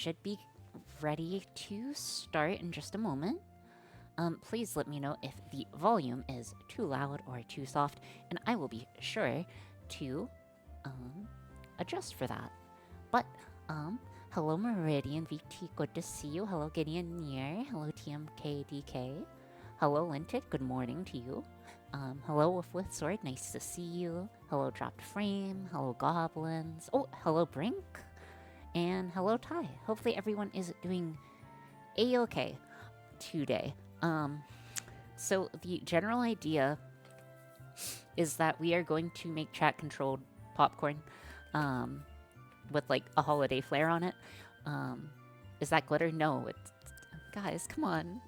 should be ready to start in just a moment. Please let me know if the volume is too loud or too soft, and I will be sure to adjust for that. But hello Meridian VT, good to see you. Hello Gideon Nier. Hello TMKDK. Hello Linted, good morning to you. Hello Wolf with Sword, nice to see you. Hello Dropped Frame. Hello Goblins. Oh, hello Brink. And hello Ty. Hopefully everyone is doing a-okay today. So the general idea is that we are going to make chat controlled popcorn, with like a holiday flair on it. Is that glitter? No, it's guys, come on.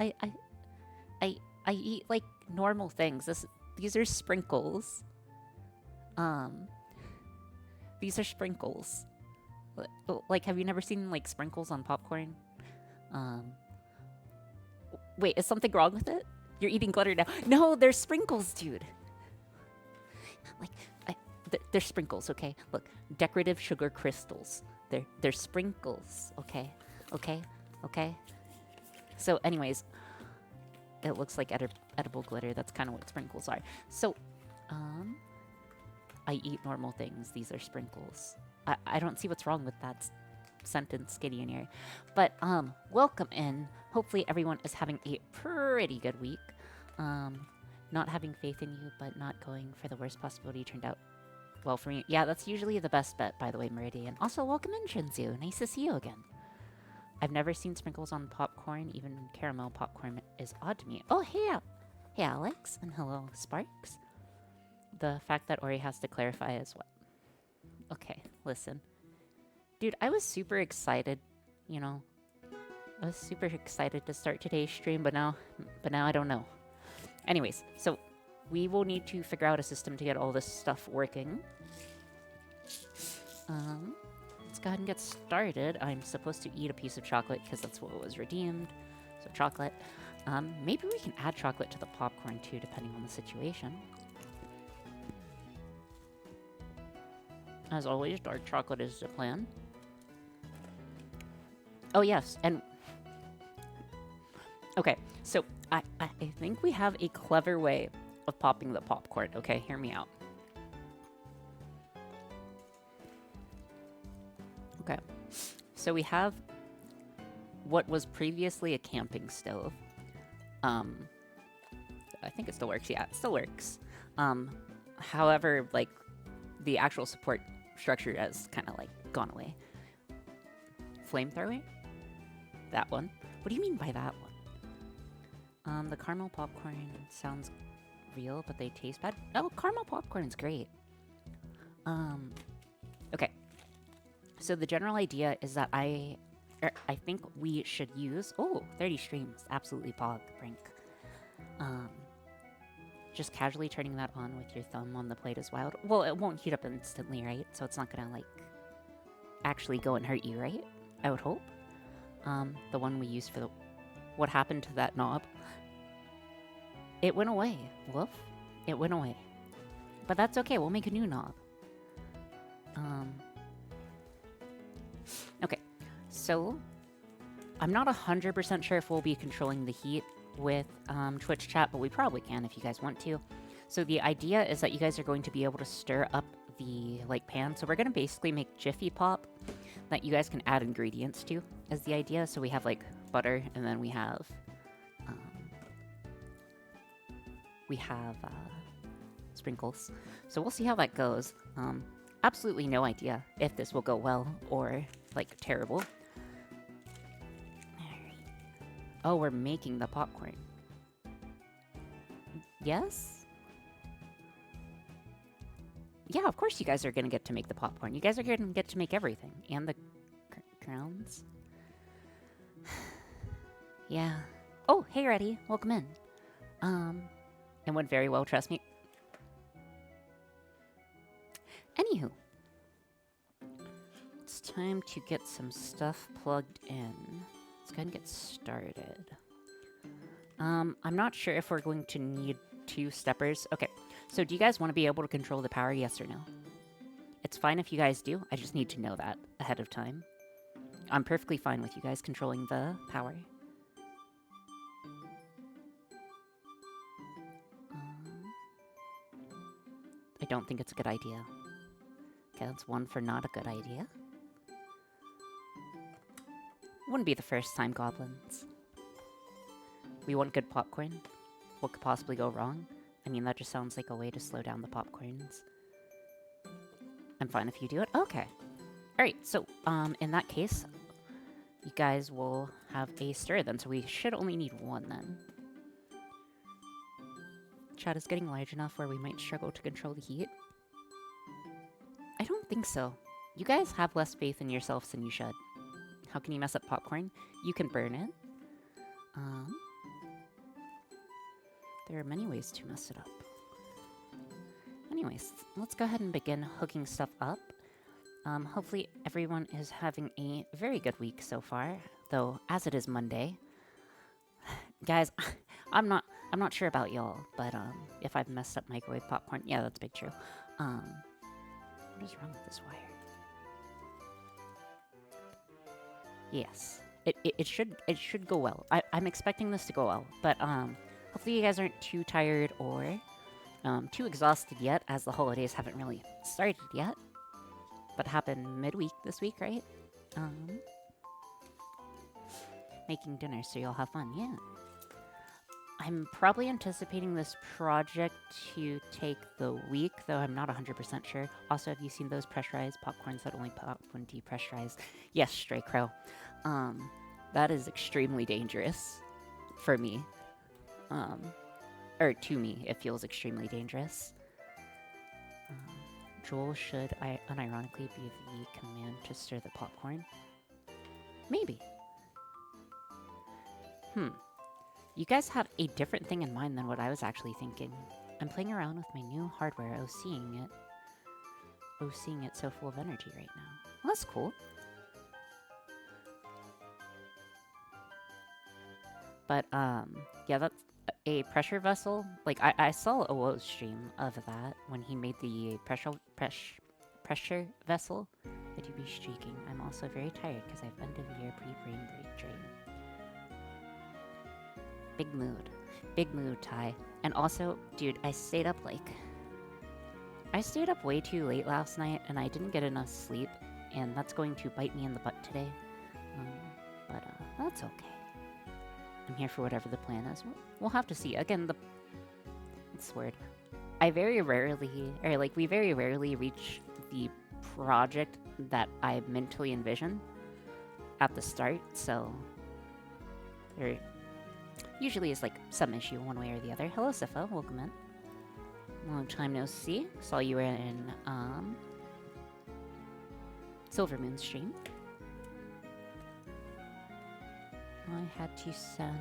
I I I eat like normal things. These are sprinkles. These are sprinkles. Like, have you never seen like sprinkles on popcorn? Wait, is something wrong with it? You're eating glitter now. No, they're sprinkles, dude. Like, they're sprinkles, okay? Look, decorative sugar crystals. They're sprinkles, okay? Okay? So, anyways, it looks like edible glitter. That's kind of what sprinkles are. So, I eat normal things. These are sprinkles. I don't see what's wrong with that sentence, Gideon here. But, welcome in. Hopefully everyone is having a pretty good week. Not having faith in you, but not going for the worst possibility turned out well for me. Yeah, that's usually the best bet, by the way, Meridian. Also, welcome in, Shinzu. Nice to see you again. I've never seen sprinkles on popcorn. Even caramel popcorn is odd to me. Oh, hey, Alex. And hello, Sparks. The fact that Ori has to clarify is what? Okay, listen. Dude, I was super excited, you know. I was super excited to start today's stream, but now I don't know. Anyways, so we will need to figure out a system to get all this stuff working. Let's go ahead and get started. I'm supposed to eat a piece of chocolate because that's what was redeemed. So chocolate. Maybe we can add chocolate to the popcorn too, depending on the situation. As always, dark chocolate is the plan. Oh yes, and okay, so I think we have a clever way of popping the popcorn. Okay, hear me out. Okay, so we have what was previously a camping stove. I think it still works. Yeah, it still works. However, like the actual support structure has kind of like gone away. Flamethrower? That one. What do you mean by that one? The caramel popcorn sounds real, but they taste bad. Oh, caramel popcorn is great. Okay. So the general idea is that I think we should use... Oh, 30 streams. Absolutely pog, Brink. Just casually turning that on with your thumb on the plate is wild. Well, it won't heat up instantly, right? So it's not gonna, like, actually go and hurt you, right? I would hope. The one we used for the... What happened to that knob? It went away. Woof. It went away. But that's okay. We'll make a new knob. Okay. So, I'm not 100% sure if we'll be controlling the heat with Twitch chat, but we probably can if you guys want to. So the idea is that you guys are going to be able to stir up the like pan. So we're going to basically make Jiffy Pop that you guys can add ingredients to is the idea. So we have like butter, and then we have sprinkles. So we'll see how that goes. Absolutely no idea if this will go well or like terrible. Oh, we're making the popcorn. Yes? Yeah, of course you guys are going to get to make the popcorn. You guys are going to get to make everything. And the crowns. Yeah. Oh, hey, Reddy. Welcome in. It went very well, trust me. Anywho. It's time to get some stuff plugged in. Let's go ahead and get started. I'm not sure if we're going to need 2 steppers. Okay, so do you guys want to be able to control the power, yes or no? It's fine if you guys do. I just need to know that ahead of time. I'm perfectly fine with you guys controlling the power. I don't think it's a good idea. Okay, that's one for not a good idea. Wouldn't be the first time, goblins. We want good popcorn. What could possibly go wrong? I mean, that just sounds like a way to slow down the popcorns. I'm fine if you do it. Okay. Alright, so, in that case, you guys will have a stir then, so we should only need one then. Chat is getting large enough where we might struggle to control the heat. I don't think so. You guys have less faith in yourselves than you should. How can you mess up popcorn? You can burn it. There are many ways to mess it up. Anyways, let's go ahead and begin hooking stuff up. Hopefully everyone is having a very good week so far, though as it is Monday. Guys, I'm not sure about y'all, but if I've messed up microwave popcorn, yeah, that's big true. What is wrong with this wire? Yes. It should go well. I'm expecting this to go well, but hopefully you guys aren't too tired or too exhausted yet, as the holidays haven't really started yet. But happened midweek this week, right? Making dinner so you'll have fun, yeah. I'm probably anticipating this project to take the week, though I'm not 100% sure. Also, have you seen those pressurized popcorns that only pop when depressurized? Yes, Stray Crow. That is extremely dangerous for me. Or to me, it feels extremely dangerous. Joel should unironically be the command to stir the popcorn. Maybe. You guys have a different thing in mind than what I was actually thinking. I'm playing around with my new hardware, OCing it so full of energy right now. Well, that's cool. But, yeah, that's a pressure vessel. Like, I saw a Woe stream of that when he made the pressure vessel. I do be streaking. I'm also very tired because I've end-of-year pre-brain break dream. Big mood. Big mood, Ty. And also, dude, I stayed up way too late last night, and I didn't get enough sleep, and that's going to bite me in the butt today. But that's okay. I'm here for whatever the plan is. We'll have to see. Again, it's weird. We very rarely reach the project that I mentally envision at the start, so there usually is like some issue one way or the other. Hello, Sifa. Welcome in. Long time no see. Saw you in Silver Moon stream. I had to send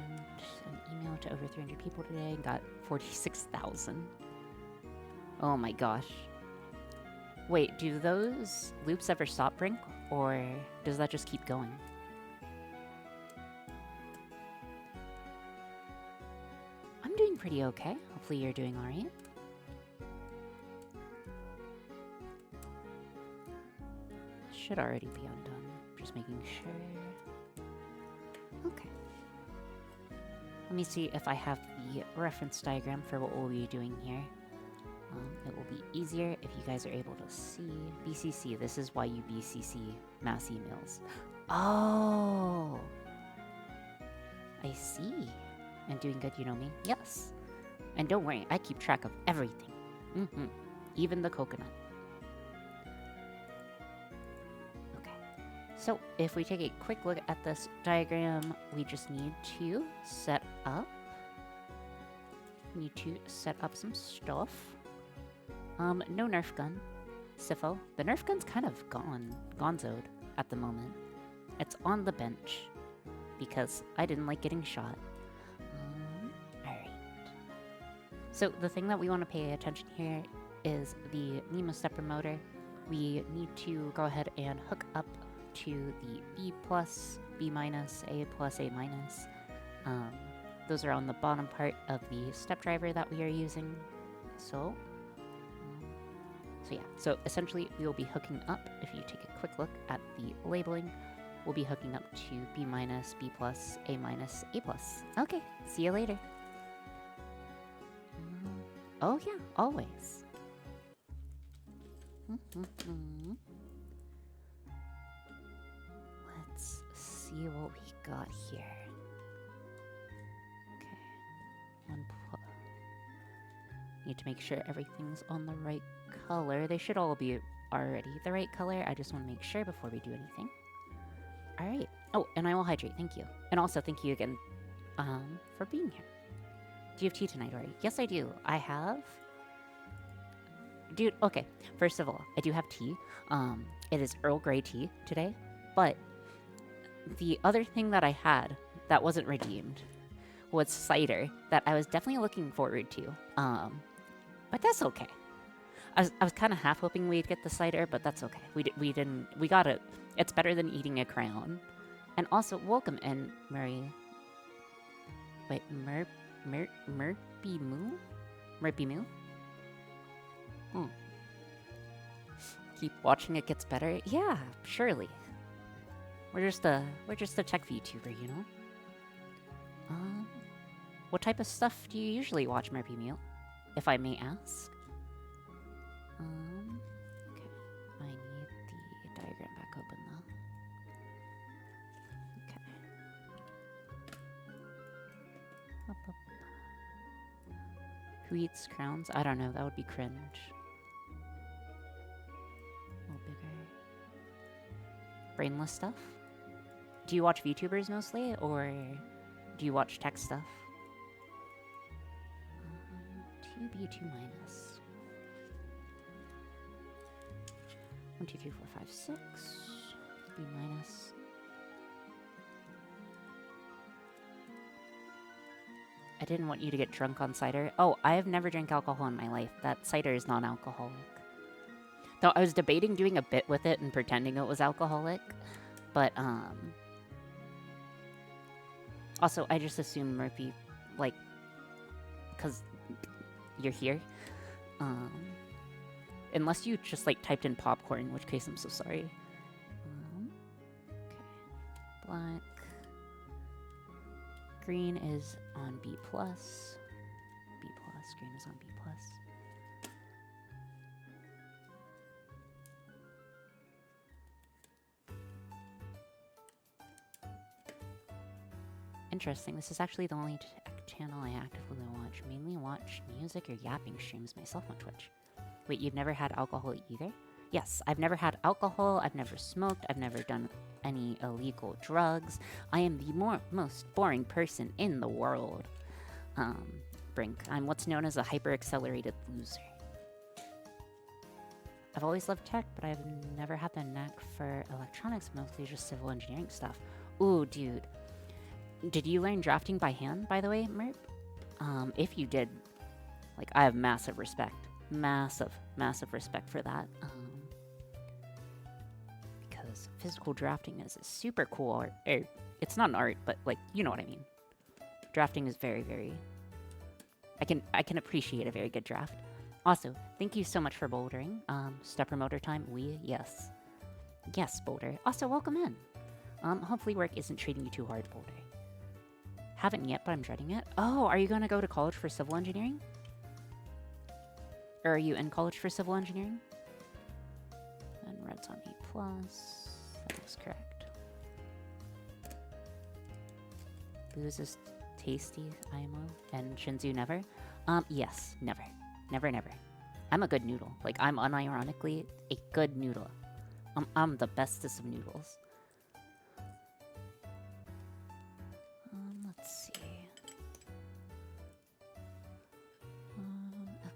an email to over 300 people today and got 46,000. Oh my gosh. Wait, do those loops ever stop, Brink? Or does that just keep going? I'm doing pretty okay. Hopefully you're doing alright. Should already be undone. Just making sure. Okay. Let me see if I have the reference diagram for what we'll be doing here. It will be easier if you guys are able to see. BCC, this is why you BCC mass emails. Oh! I see. And doing good, you know me? Yes. And don't worry, I keep track of everything. Even the coconut. So, if we take a quick look at this diagram, we just need to set up some stuff. No Nerf gun. Sifo. The Nerf gun's kind of gonzoed at the moment. It's on the bench because I didn't like getting shot. Alright. So, the thing that we want to pay attention here is the Nemo stepper motor. We need to go ahead and hook up to the B+, B-, A+, A-. Those are on the bottom part of the step driver that we are using. So yeah. So essentially, we will be hooking up. If you take a quick look at the labeling, we'll be hooking up to B minus, B plus, A minus, A plus. Okay, see you later. Oh yeah, always. Let's see what we got here. Okay. Need to make sure everything's on the right color. They should all be already the right color. I just want to make sure before we do anything. All right. Oh, and I will hydrate. Thank you. And also thank you again for being here. Do you have tea tonight, Ori? Yes, I do. I have... Dude, okay. First of all, I do have tea. It is Earl Grey tea today. But the other thing that I had that wasn't redeemed was cider that I was definitely looking forward to. But that's okay. I was kind of half hoping we'd get the cider, but that's okay. We didn't. We got it. It's better than eating a crown. And also, welcome in, Murray. Wait, Murpy Moo? Murpy Moo? Keep watching, it gets better. Yeah, surely. We're just a tech VTuber, you know. What type of stuff do you usually watch, Murpy Moo? If I may ask. Okay. I need the diagram back open though. Okay. Up, up. Who eats crowns? I don't know, that would be cringe. A little bigger. Brainless stuff? Do you watch VTubers mostly, or do you watch tech stuff? 2B, 2 minus. 1, 2, 3, 4, 5, 6. B minus. I didn't want you to get drunk on cider. Oh, I have never drank alcohol in my life. That cider is non-alcoholic. Though I was debating doing a bit with it and pretending it was alcoholic. But, also, I just assume Murphy, like, because you're here. Unless you just, like, typed in popcorn, in which case I'm so sorry. Okay. Black. Green is on B+. B+. Green is on B+. Interesting. This is actually the only channel I actively watch. Mainly watch music or yapping streams myself on Twitch. Wait, you've never had alcohol either? Yes, I've never had alcohol, I've never smoked, I've never done any illegal drugs. I am the most boring person in the world. Brink. I'm what's known as a hyper-accelerated loser. I've always loved tech, but I've never had the knack for electronics, mostly just civil engineering stuff. Ooh, dude. Did you learn drafting by hand, by the way, Merp? If you did, like, I have massive respect. Massive respect for that. Because physical drafting is a super cool art. It's not an art, but, like, you know what I mean. Drafting is very, very... I can appreciate a very good draft. Also, thank you so much for bouldering. Stepper motor time, yes. Yes, Boulder. Also, welcome in. Hopefully work isn't treating you too hard, Boulder. Haven't yet, but I'm dreading it. Oh, are you going to go to college for civil engineering? Or are you in college for civil engineering? And red's on A+. That is correct. Booze is tasty, IMO. And Shinzu never? Yes, never. Never. I'm a good noodle. Like, I'm unironically a good noodle. I'm the bestest of noodles. Let's see.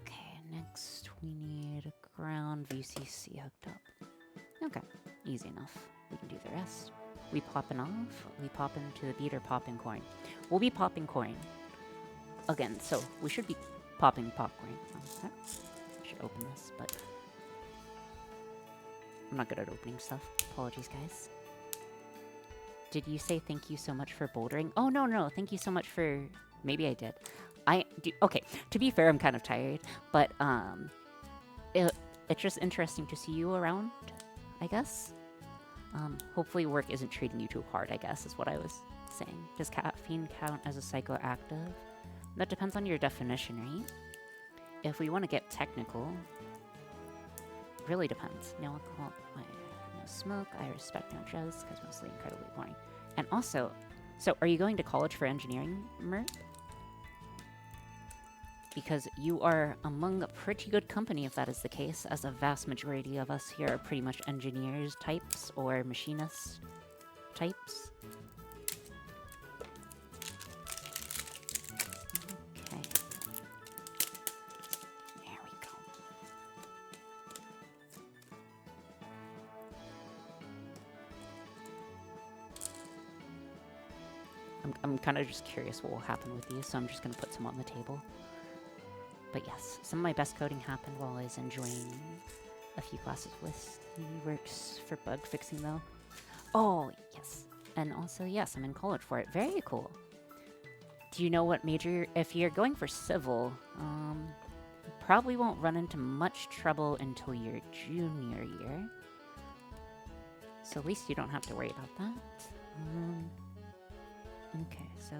Okay, next we need a ground VCC hooked up. Okay, easy enough. We can do the rest. We popping off. We pop into the beat or popping corn. We'll be popping corn. Again, so we should be popping popcorn. Okay. I should open this, but I'm not good at opening stuff. Apologies, guys. Did you say thank you so much for bouldering? Oh, no. Thank you so much for... Maybe I did. Okay, to be fair, I'm kind of tired. But, it's just interesting to see you around, I guess. Hopefully work isn't treating you too hard, I guess, is what I was saying. Does caffeine count as a psychoactive? That depends on your definition, right? If we want to get technical, really depends. No alcohol, no smoke, I respect no drugs, because mostly incredibly boring. And also, so are you going to college for engineering, Mert? Because you are among a pretty good company if that is the case, as a vast majority of us here are pretty much engineers types or machinist types. Okay. There we go. I'm kind of just curious what will happen with these, so I'm just going to put some on the table. But yes, some of my best coding happened while I was enjoying a few classes with the works for bug fixing, though. Oh, yes. And also, yes, I'm in college for it. Very cool. Do you know what major... If you're going for civil, you probably won't run into much trouble until your junior year. So at least you don't have to worry about that. Okay, so...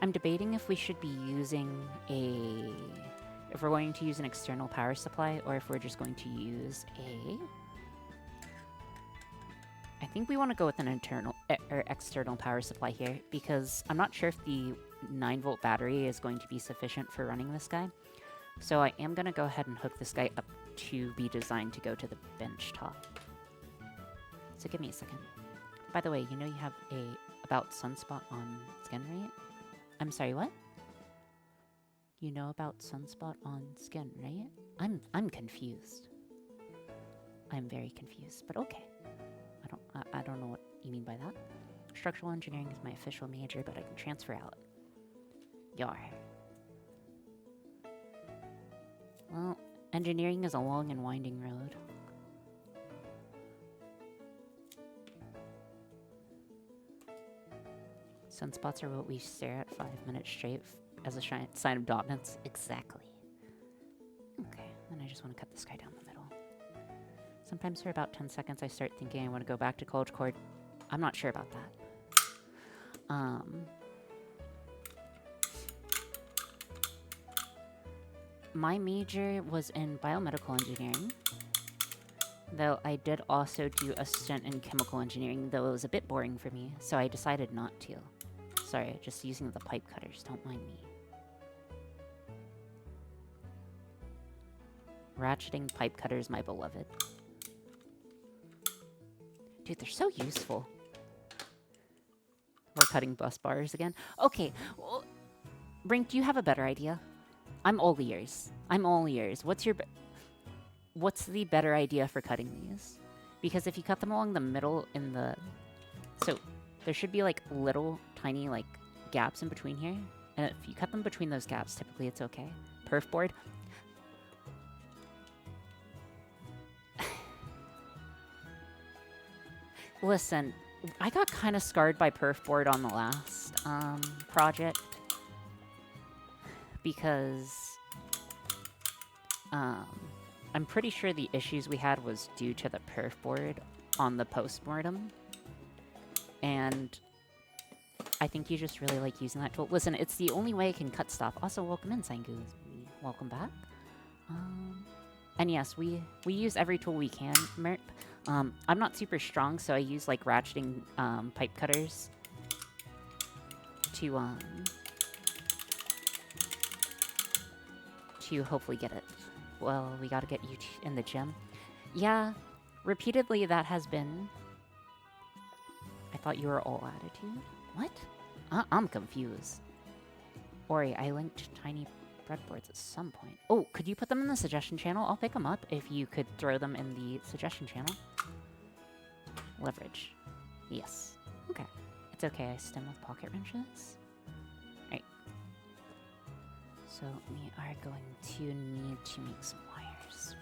I'm debating if we should be using if we're going to use an external power supply, or if we're just going to use I think we want to go with an internal or external power supply here, because I'm not sure if the 9-volt battery is going to be sufficient for running this guy. So I am going to go ahead and hook this guy up to be designed to go to the bench top. So give me a second. By the way, you know you have a about sunspot on skin, right? I'm sorry, what? You know about sunspot on skin, right? I'm confused. I'm very confused, but okay. I don't know what you mean by that. Structural engineering is my official major, but I can transfer out. Yar. Well, engineering is a long and winding road. Sunspots are what we stare at 5 minutes straight as a sign of dominance. Exactly. Okay, then I just want to cut this guy down the middle. Sometimes for about 10 seconds I start thinking I want to go back to college cord. I'm not sure about that. My major was in biomedical engineering, though I did also do a stint in chemical engineering, though it was a bit boring for me, so I decided not to. Sorry, just using the pipe cutters, don't mind me. Ratcheting pipe cutters, my beloved. Dude, they're so useful. We're cutting bus bars again. Okay, well, Brink, do you have a better idea? I'm all ears. I'm all ears. What's the better idea for cutting these? Because if you cut them along the middle in the... So, there should be, like, little tiny, like, gaps in between here. And if you cut them between those gaps, typically it's okay. Perf board. Listen, I got kind of scarred by perf board on the last project. Because... I'm pretty sure the issues we had was due to the perf board on the postmortem. And I think you just really like using that tool. Listen, it's the only way I can cut stuff. Also, welcome in, Sangu. Welcome back. And yes, we use every tool we can, Merp. I'm not super strong, so I use like ratcheting pipe cutters to hopefully get it. Well, we gotta get you in the gym. Yeah, repeatedly that has been... I thought you were all attitude. What? I'm confused. Ori, I linked tiny breadboards at some point. Oh, could you put them in the suggestion channel? I'll pick them up if you could throw them in the suggestion channel. Leverage. Yes. Okay. It's okay, I stem with pocket wrenches. Right. So we are going to need to make some wires.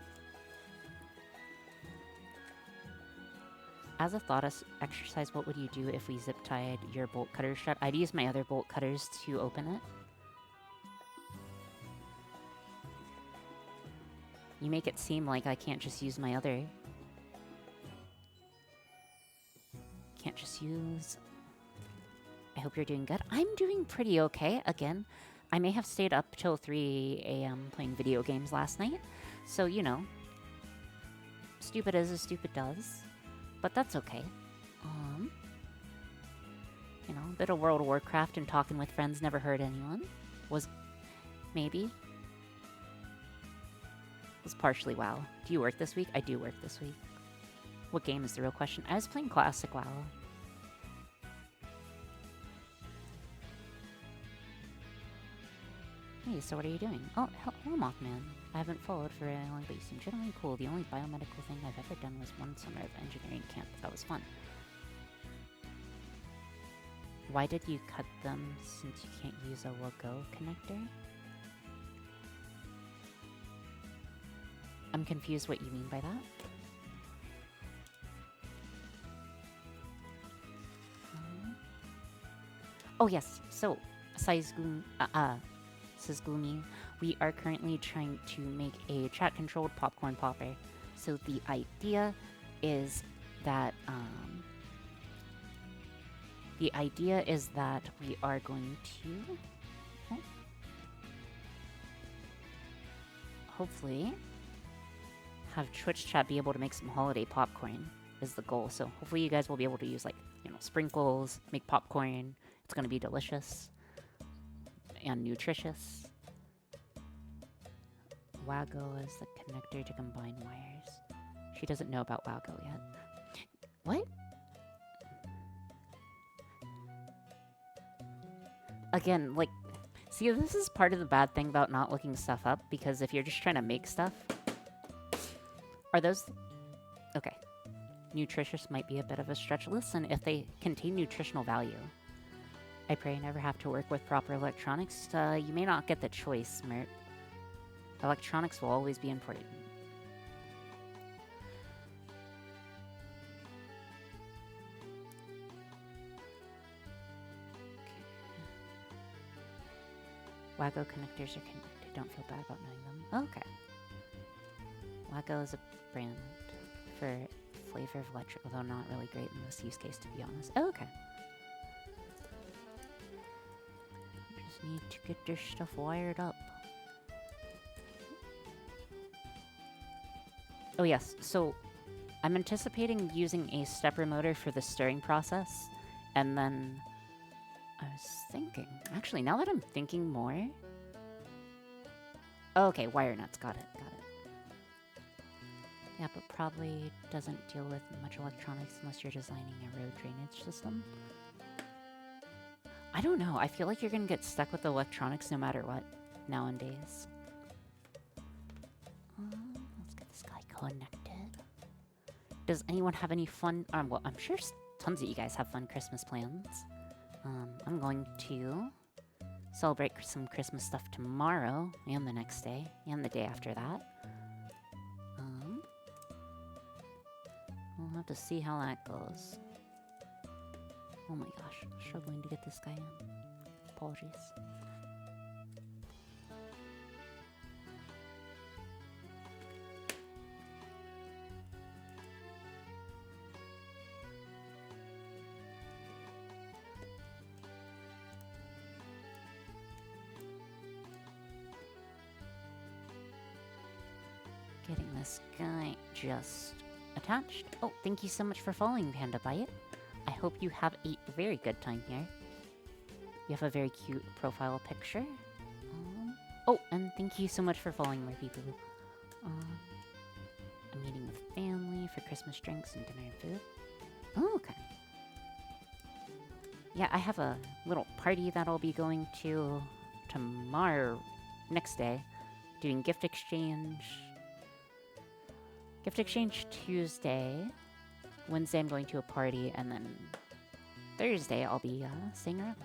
As a thought exercise, what would you do if we zip tied your bolt cutter strap? I'd use my other bolt cutters to open it. You make it seem like I can't just use my other... Can't just use... I hope you're doing good. I'm doing pretty okay. Again, I may have stayed up till 3 a.m. playing video games last night. So, you know, stupid as a stupid does. But that's okay. You know, a bit of World of Warcraft and talking with friends never hurt anyone. Was... maybe. Was partially WoW. Do you work this week? I do work this week. What game is the real question? I was playing Classic WoW. Hey, so what are you doing? Oh, hello, Mothman. I haven't followed for a long, but you seem generally cool. The only biomedical thing I've ever done was one summer of engineering camp. That was fun. Why did you cut them since you can't use a WAGO connector? I'm confused what you mean by that. Oh yes, so, says Gloomy, we are currently trying to make a chat-controlled popcorn popper. So the idea is that, we are going to... hopefully have Twitch chat be able to make some holiday popcorn is the goal. So hopefully you guys will be able to use, like, you know, sprinkles, make popcorn. It's going to be delicious and nutritious. WAGO is the connector to combine wires. She doesn't know about WAGO yet. What? Again, like, see, this is part of the bad thing about not looking stuff up, because if you're just trying to make stuff... Are those... Okay. Nutritious might be a bit of a stretch. Listen, if they contain nutritional value. I pray I never have to work with proper electronics. You may not get the choice, Mert. Electronics will always be important. WAGO connectors are connected. Don't feel bad about knowing them. Okay. WAGO is a brand for flavor of electric, although not really great in this use case, to be honest. Okay. Just need to get their stuff wired up. Oh yes, so I'm anticipating using a stepper motor for the stirring process, and then I was thinking, actually, now that I'm thinking more... Okay, wire nuts, got it. Yeah, but probably doesn't deal with much electronics unless you're designing a road drainage system. I don't know, I feel like you're gonna get stuck with electronics no matter what, nowadays. Let's get this guy connected. Does anyone have any fun... well, I'm sure tons of you guys have fun Christmas plans. I'm going to celebrate some Christmas stuff tomorrow, and the next day, and the day after that. We'll have to see how that goes. Oh my gosh, struggling to get this guy in. Apologies. Getting this guy just attached. Oh, thank you so much for following, Panda Bite. I hope you have a very good time here. You have a very cute profile picture. Oh, and thank you so much for following my people. A meeting with family for Christmas drinks and dinner and food. Oh, okay. Yeah, I have a little party that I'll be going to tomorrow, next day, doing gift exchange. Gift exchange Tuesday. Wednesday I'm going to a party, and then Thursday I'll be staying around.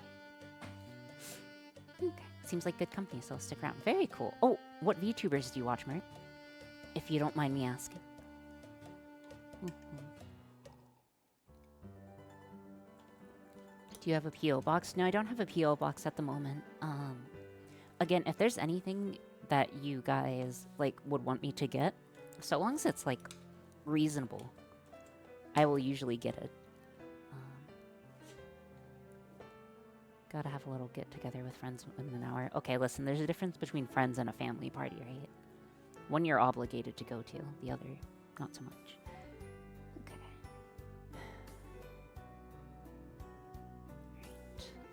Okay, seems like good company, so I'll stick around. Very cool. Oh, what VTubers do you watch, Mert? If you don't mind me asking. Do you have a P.O. box? No, I don't have a P.O. box at the moment. Again, if there's anything that you guys like would want me to get. So long as it's like reasonable, I will usually get it. Gotta have a little get together with friends in an hour. Okay, listen, there's a difference between friends and a family party, right? One you're obligated to go to, the other not so much. Okay. Right.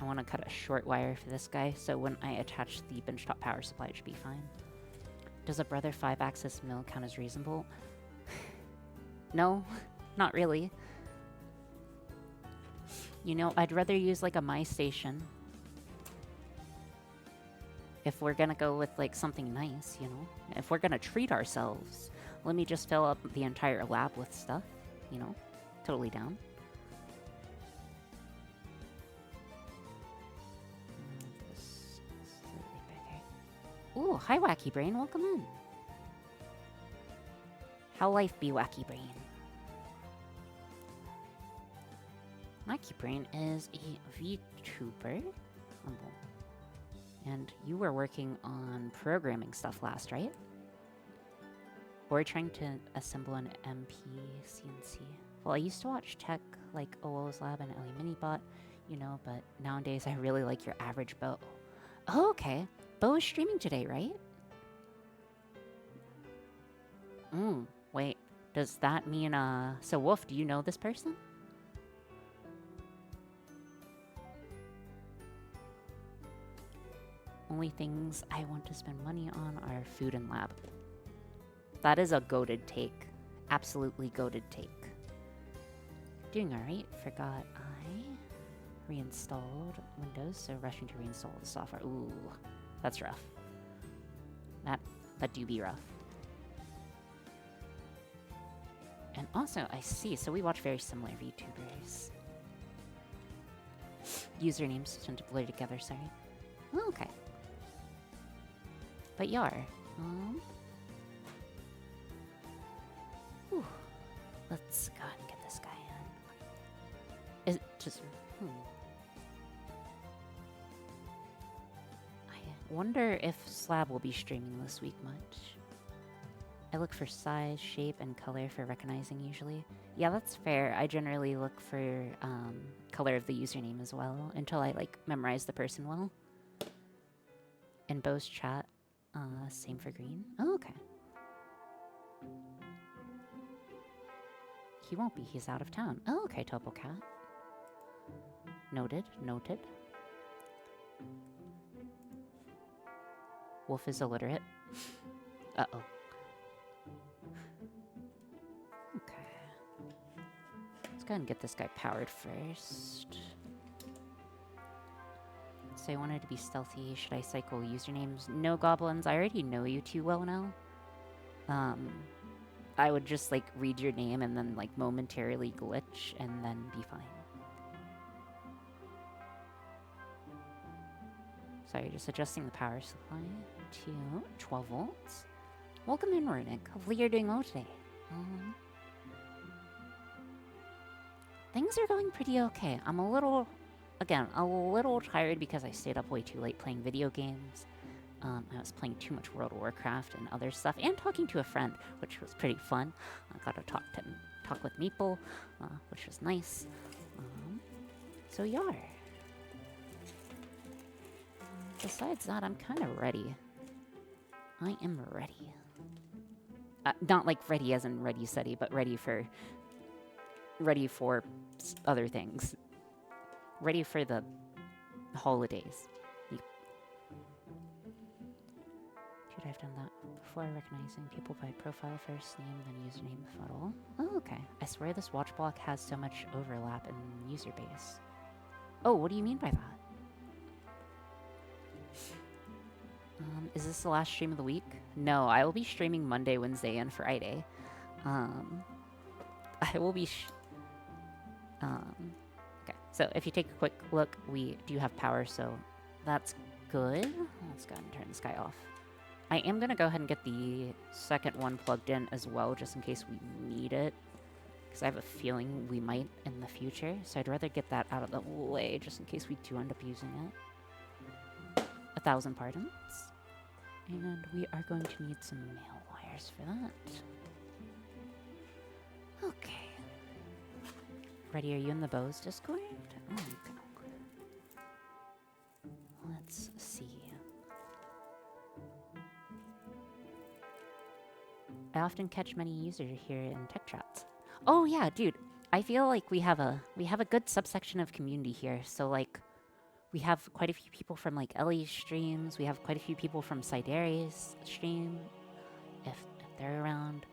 I want to cut a short wire for this guy, so when I attach the benchtop power supply, it should be fine. Does a Brother 5-axis mill count as reasonable? No, not really. You know, I'd rather use like a MyStation. If we're gonna go with like something nice, you know? If we're gonna treat ourselves, let me just fill up the entire lab with stuff, you know? Totally down. Ooh, hi Wacky Brain, welcome in. How life be, Wacky Brain? Wacky Brain is a VTuber. And you were working on programming stuff last, right? We're trying to assemble an MP CNC. Well, I used to watch tech like OO's Lab and Ellie Minibot, you know, but nowadays I really like your average Bo. Oh, okay. Bo is streaming today, right? Wait. Does that mean, so Wolf, do you know this person? Only things I want to spend money on are food and lab. That is a goated take. Absolutely goated take. Doing alright. Forgot I reinstalled Windows, so rushing to reinstall the software. Ooh, that's rough. That do be rough. And also, I see, so we watch very similar VTubers. Usernames tend to blur together, sorry. Oh, okay. But Yar, whew. Let's go ahead and get this guy in. Is it just, I wonder if Slab will be streaming this week much. I look for size, shape, and color for recognizing usually. Yeah, that's fair. I generally look for color of the username as well until I like memorize the person well. In Bo's chat, same for green. Oh, okay. He won't be. He's out of town. Oh, okay, Topo Cat. Noted. Noted. Wolf is illiterate. Uh-oh. Okay. Let's go ahead and get this guy powered first. So I wanted to be stealthy. Should I cycle usernames? No, goblins. I already know you too well now. I would just like read your name and then like momentarily glitch and then be fine. Sorry, just adjusting the power supply to 12 volts. Welcome in, Runic. Hopefully you're doing well today. Things are going pretty okay. I'm a little tired because I stayed up way too late playing video games. I was playing too much World of Warcraft and other stuff, and talking to a friend, which was pretty fun. I got to talk with Meeple, which was nice. So Yar. Besides that, I'm kind of ready. I am ready. Not like ready as in ready steady, but ready for other things. Ready for the holidays. Should I have done that before recognizing people by profile first name, then username fuddle? Oh, okay. I swear this watch block has so much overlap in user base. Oh, what do you mean by that? Is this the last stream of the week? No, I will be streaming Monday, Wednesday, and Friday. I will be... Okay, so if you take a quick look, we do have power, so that's good. Let's go ahead and turn this guy off. I am going to go ahead and get the second one plugged in as well, just in case we need it. Because I have a feeling we might in the future, so I'd rather get that out of the way, just in case we do end up using it. 1,000 pardons. And we are going to need some mail wires for that. Okay. Ready, are you in the Bose Discord? Oh, okay. Let's see. I often catch many users here in tech chats. Oh yeah, dude. I feel like we have a good subsection of community here. So like we have quite a few people from like Ellie's streams. We have quite a few people from Sideri's stream, if they're around.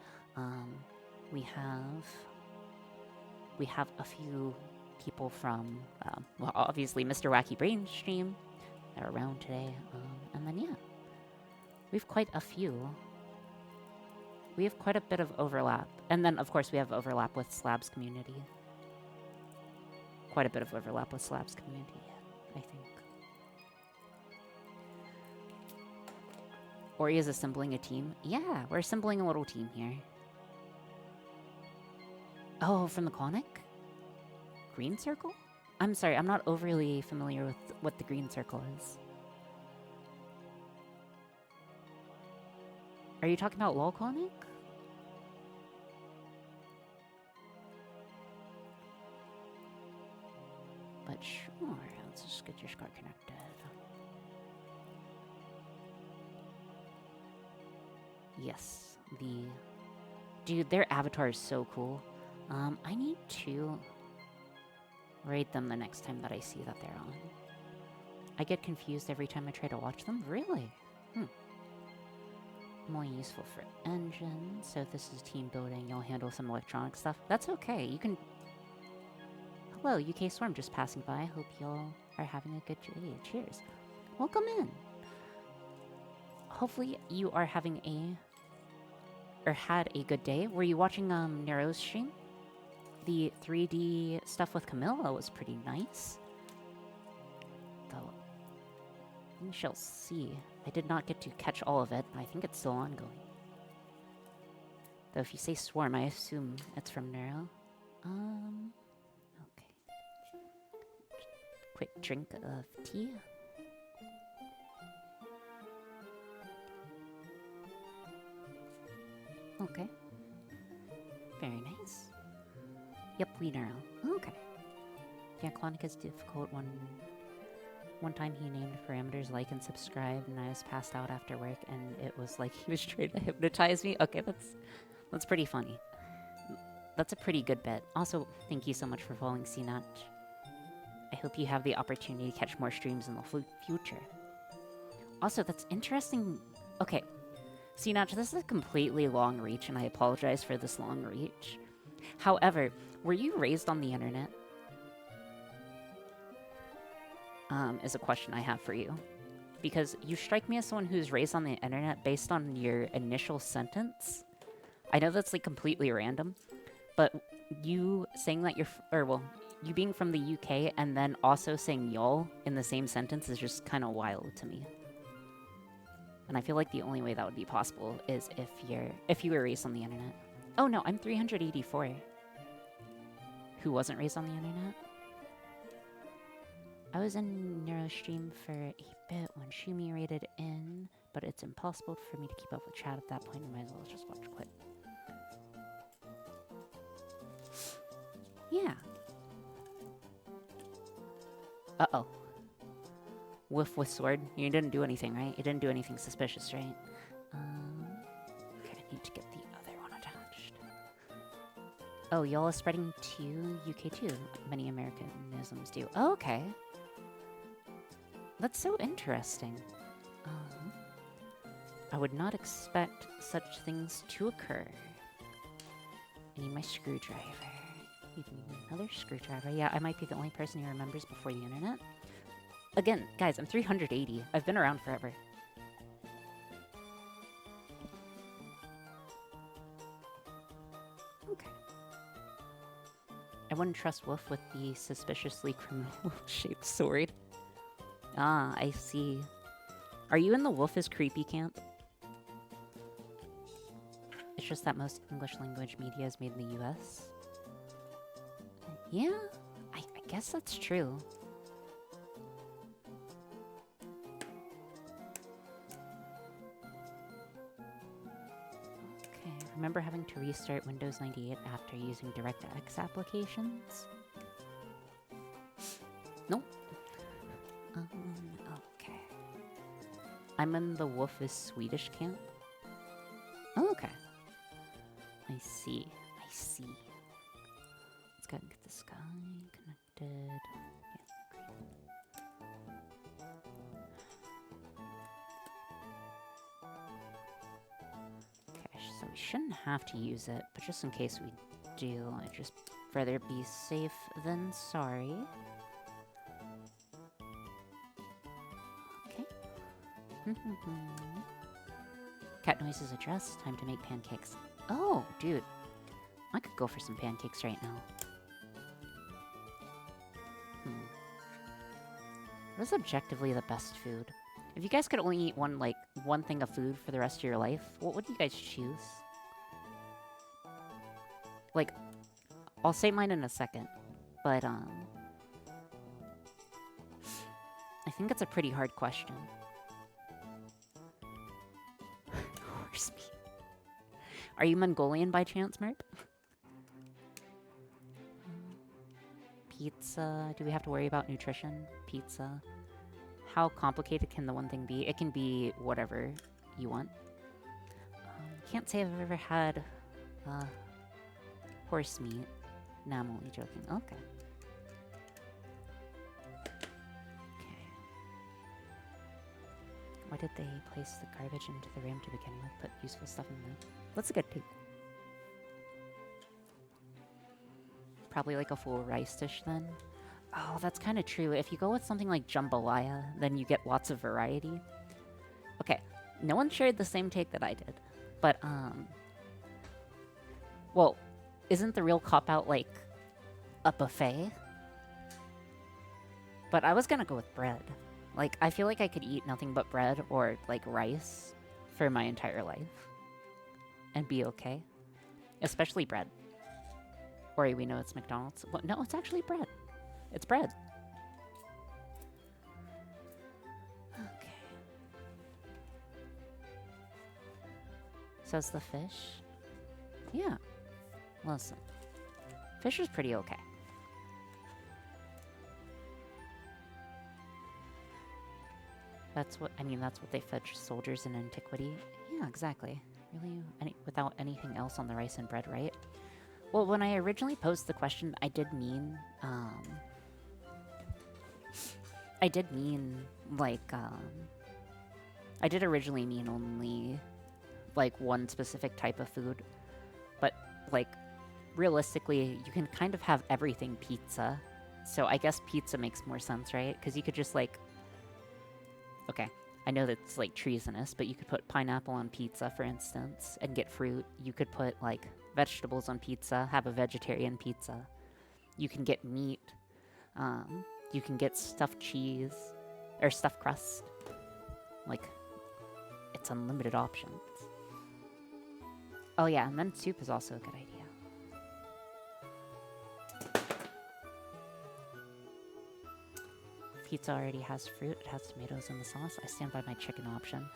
We have a few people from well, obviously Mr. Wacky Brain's stream. They're around today, and then yeah, we've quite a few. We have quite a bit of overlap, and then of course we have overlap with Slab's community. Quite a bit of overlap with Slab's community, I think. Ori is assembling a team. Yeah, we're assembling a little team here. Oh, from the Conic? Green Circle? I'm sorry, I'm not overly familiar with what the Green Circle is. Are you talking about LOLconic? But sure, let's just get your SCAR connected. Yes, dude, their avatar is so cool. I need to rate them the next time that I see that they're on. I get confused every time I try to watch them. Really? More useful for engine. So if this is team building, you'll handle some electronic stuff. That's okay. You can... Hello, UK Swarm just passing by. Hope y'all are having a good day. Cheers. Welcome in. Hopefully you are having had a good day. Were you watching Nero's stream? The 3D stuff with Camilla was pretty nice. Though, we shall see. I did not get to catch all of it. I think it's still ongoing. Though if you say Swarm, I assume it's from Nero. Okay. Quick drink of tea. Okay. Very nice. Yep, we Nero. Okay. Yeah, Clonic is difficult. One time he named parameters like and subscribe, and I was passed out after work, and it was like he was trying to hypnotize me. Okay, that's pretty funny. That's a pretty good bit. Also, thank you so much for following CNAT. I hope you have the opportunity to catch more streams in the future. Also, that's interesting. Okay, CNAT, this is a completely long reach, and I apologize for this long reach. However, were you raised on the internet? Is a question I have for you. Because you strike me as someone who's raised on the internet based on your initial sentence. I know that's like completely random, but you saying that you being from the UK and then also saying y'all in the same sentence is just kind of wild to me. And I feel like the only way that would be possible is if you were raised on the internet. Oh no, I'm 384. Who wasn't raised on the internet? I was in Neurostream for a bit when Shumi raided in, but it's impossible for me to keep up with chat at that point. I might as well just watch quit. Yeah. Uh-oh. Wolf with sword. You didn't do anything, right? You didn't do anything suspicious, right? Okay, I need to get the other one attached. Oh, y'all are spreading to UK too. Many Americanisms do. Oh, okay. That's so interesting. I would not expect such things to occur. I need my screwdriver. You need another screwdriver. Yeah, I might be the only person who remembers before the internet. Again, guys, I'm 380. I've been around forever. Okay. I wouldn't trust Wolf with the suspiciously criminal-shaped sword. Ah, I see. Are you in the Wolf is Creepy camp? It's just that most English language media is made in the US. Yeah, I guess that's true. remember having to restart Windows 98 after using DirectX applications? Nope. Okay. I'm in the Wolf is Swedish camp. Oh, okay. I see. I see. Let's go ahead and get this guy connected. Yeah, great. Okay, so we shouldn't have to use it, but just in case we do, I'd just rather be safe than sorry. Okay. Cat noises addressed. Time to make pancakes. Oh, dude. I could go for some pancakes right now. What is objectively the best food? If you guys could only eat one thing of food for the rest of your life, what would you guys choose? Like, I'll say mine in a second, but, I think it's a pretty hard question. Horse meat. Are you Mongolian by chance, Merp? Pizza. Do we have to worry about nutrition? Pizza. How complicated can the one thing be? It can be whatever you want. Can't say I've ever had horse meat. Nah, I'm only joking. Okay. Why did they place the garbage into the RAM to begin with? Put useful stuff in there. That's a good take. Probably like a full rice dish then. Oh, that's kind of true. If you go with something like jambalaya, then you get lots of variety. Okay, no one shared the same take that I did. But, well, isn't the real cop-out like a buffet? But I was gonna go with bread. Like, I feel like I could eat nothing but bread or, like, rice for my entire life. And be okay. Especially bread. Or we know it's McDonald's. Well, no, it's actually bread. It's bread. Okay. Says the fish. Yeah. Listen. Fish is pretty okay. That's what they fed soldiers in antiquity. Yeah, exactly. Really, without anything else on the rice and bread, right? Well, when I originally posed the question, I did mean, I did originally mean only, like, one specific type of food. But, like, realistically, you can kind of have everything pizza. So I guess pizza makes more sense, right? Because you could just, like... Okay, I know that's, like, treasonous, but you could put pineapple on pizza, for instance, and get fruit. You could put, like, vegetables on pizza, have a vegetarian pizza. You can get meat. You can get stuffed cheese, or stuffed crust. Like, it's unlimited options. Oh yeah, and then soup is also a good idea. Pizza already has fruit. It has tomatoes in the sauce. I stand by my chicken option.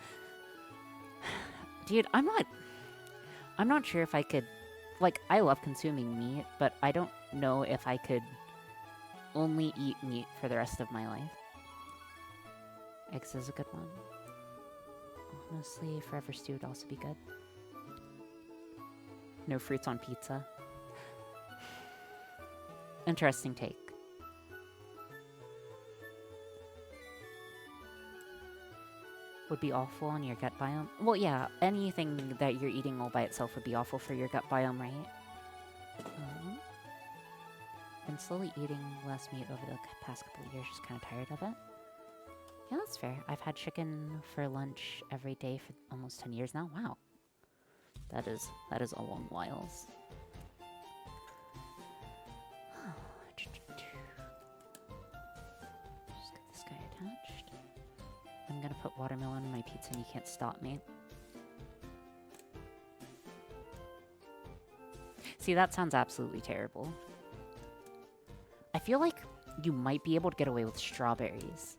Dude, I'm not sure if I could... Like, I love consuming meat, but I don't know if I could only eat meat for the rest of my life. Eggs is a good one. Honestly, forever stew would also be good. No fruits on pizza. Interesting take. Would be awful on your gut biome. Well, yeah, anything that you're eating all by itself would be awful for your gut biome, right? Been slowly eating less meat over the past couple of years, just kind of tired of it. Yeah, that's fair. I've had chicken for lunch every day for almost 10 years now. Wow. That is a long whiles. Just get this guy attached. I'm gonna put watermelon in my pizza and you can't stop me. See, that sounds absolutely terrible. I feel like you might be able to get away with strawberries.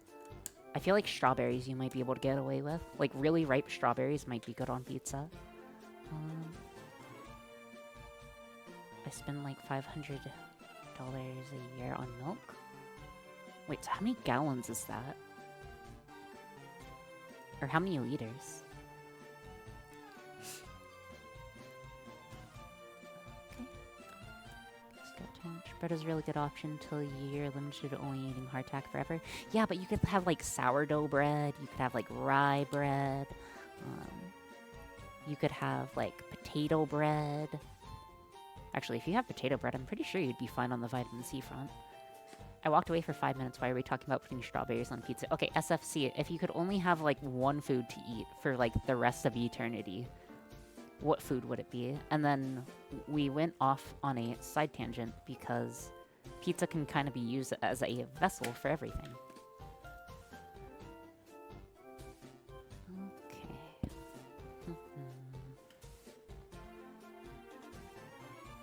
I feel like strawberries you might be able to get away with. Like, really ripe strawberries might be good on pizza. I spend like $500 a year on milk. Wait, so how many gallons is that? Or how many liters? Bread is a really good option until you're limited to only eating hardtack forever. Yeah, but you could have like sourdough bread. You could have like rye bread. You could have like potato bread. Actually, if you have potato bread, I'm pretty sure you'd be fine on the vitamin C front. I walked away for 5 minutes. Why are we talking about putting strawberries on pizza? Okay, SFC, if you could only have like one food to eat for like the rest of eternity, what food would it be? And then we went off on a side tangent because pizza can kind of be used as a vessel for everything. Okay.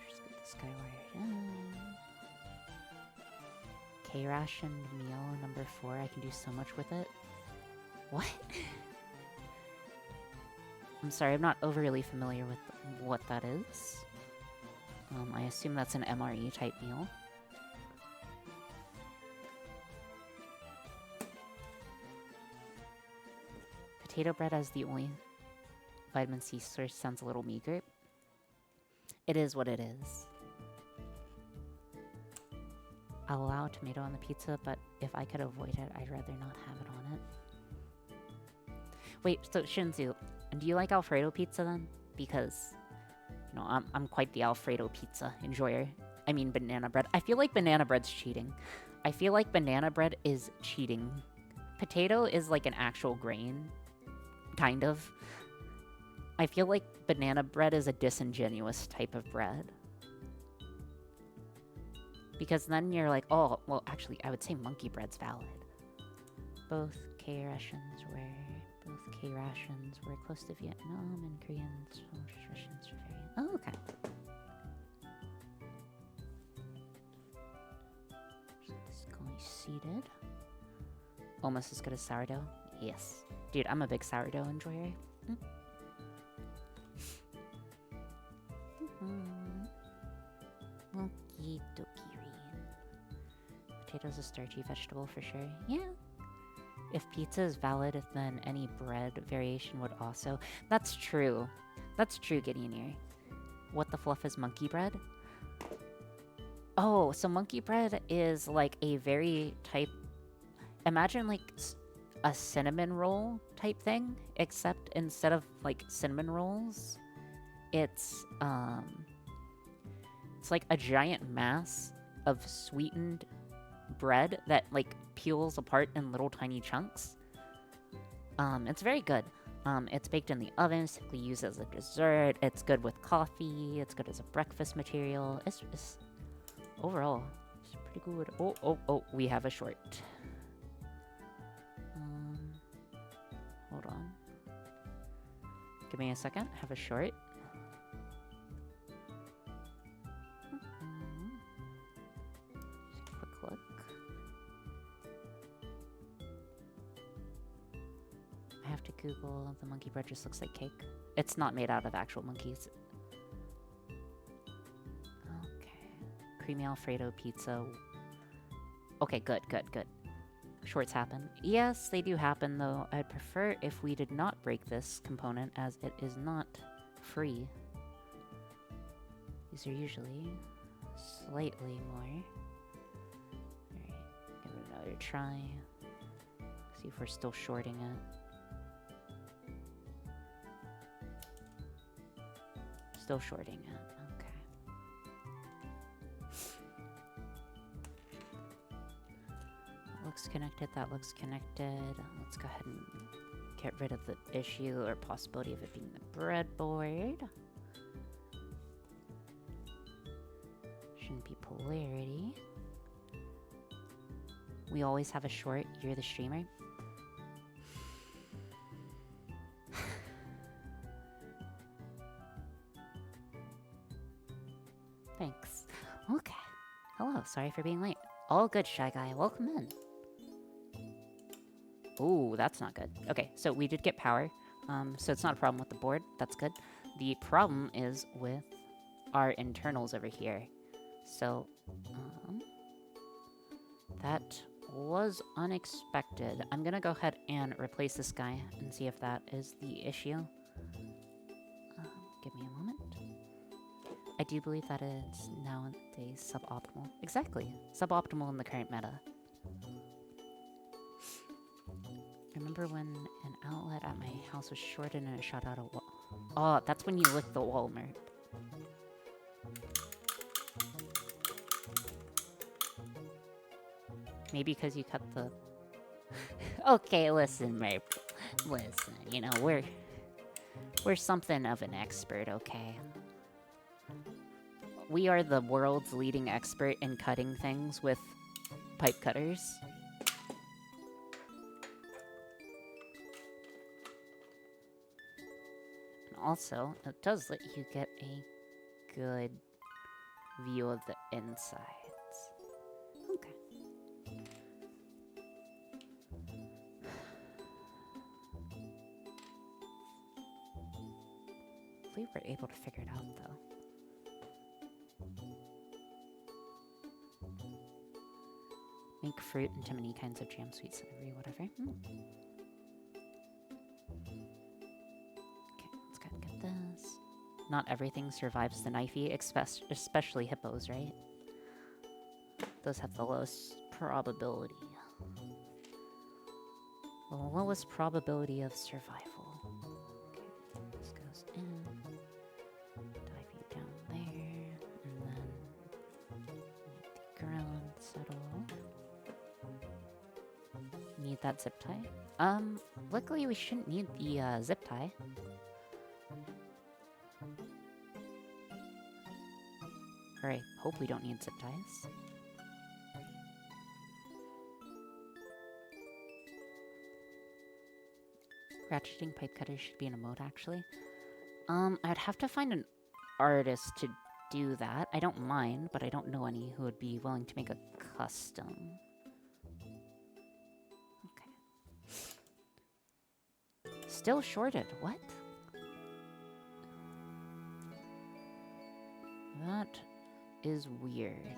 Just get this guy wired in. K-rationed meal number 4. I can do so much with it. What? I'm sorry, I'm not overly familiar with what that is. I assume that's an MRE type meal. Potato bread as the only vitamin C source sounds a little meager. It is what it is. I'll allow tomato on the pizza, but if I could avoid it, I'd rather not have it on it. Wait, so Shinzu, do you like Alfredo pizza then? Because, you know, I'm quite the Alfredo pizza enjoyer. I mean banana bread. I feel like banana bread's cheating. I feel like banana bread is cheating. Potato is like an actual grain. Kind of. I feel like banana bread is a disingenuous type of bread. Because then you're like, oh, well, actually, I would say monkey bread's valid. Both K-rations were close to Vietnam and Koreans. Rations are very... Oh, okay. So this is going seeded. Almost as good as sourdough. Yes. Dude, I'm a big sourdough enjoyer. Okie dokie. Potato's a starchy vegetable for sure. Yeah. If pizza is valid, then any bread variation would also. That's true. That's true, Gideon. What the fluff is monkey bread? Oh, so monkey bread is like a very type... Imagine like a cinnamon roll type thing, except instead of like cinnamon rolls, it's like a giant mass of sweetened bread that like peels apart in little tiny chunks. It's very good. It's baked in the oven, it's typically used as a dessert. It's good with coffee. It's good as a breakfast material. It's overall, it's pretty good. Oh, we have a short. Hold on. Give me a second. Have a short. Just a quick look. I have to Google. The monkey bread just looks like cake. It's not made out of actual monkeys. Okay. Creamy Alfredo pizza. Okay, good. Shorts happen. Yes, they do happen, though. I'd prefer if we did not break this component, as it is not free. These are usually slightly more. Alright, give it another try. See if we're still shorting it. Still shorting it. Okay. Looks connected, that looks connected. Let's go ahead and get rid of the issue or possibility of it being the breadboard. Shouldn't be polarity. We always have a short, you're the streamer. Thanks. Okay. Hello, sorry for being late. All good, Shy Guy. Welcome in. Ooh, that's not good. Okay, so we did get power. So it's not a problem with the board. That's good. The problem is with our internals over here. So, that was unexpected. I'm gonna go ahead and replace this guy and see if that is the issue. Give me a moment. I do believe that it's nowadays suboptimal. Exactly. Suboptimal in the current meta. Remember when an outlet at my house was shorted and it shot out a wall? Oh, that's when you lick the wall, Merp. Maybe because you cut the... Okay, listen, Merp. Listen, you know, we're something of an expert, okay? We are the world's leading expert in cutting things with pipe cutters. And also, it does let you get a good view of the insides. Okay. Hopefully we're able to figure it out, though. Make fruit into many kinds of jam, sweet savory, whatever. Okay, let's go and get this. Not everything survives the knifey, especially hippos, right? Those have the lowest probability. The lowest probability of survival. Okay, this goes in. Dive you down there. And then the ground settle. Need that zip tie? Luckily we shouldn't need the zip tie. Or I hope we don't need zip ties. Ratcheting pipe cutters should be in a mode, actually. I'd have to find an artist to do that. I don't mind, but I don't know any who would be willing to make a custom. Still shorted. What? That is weird.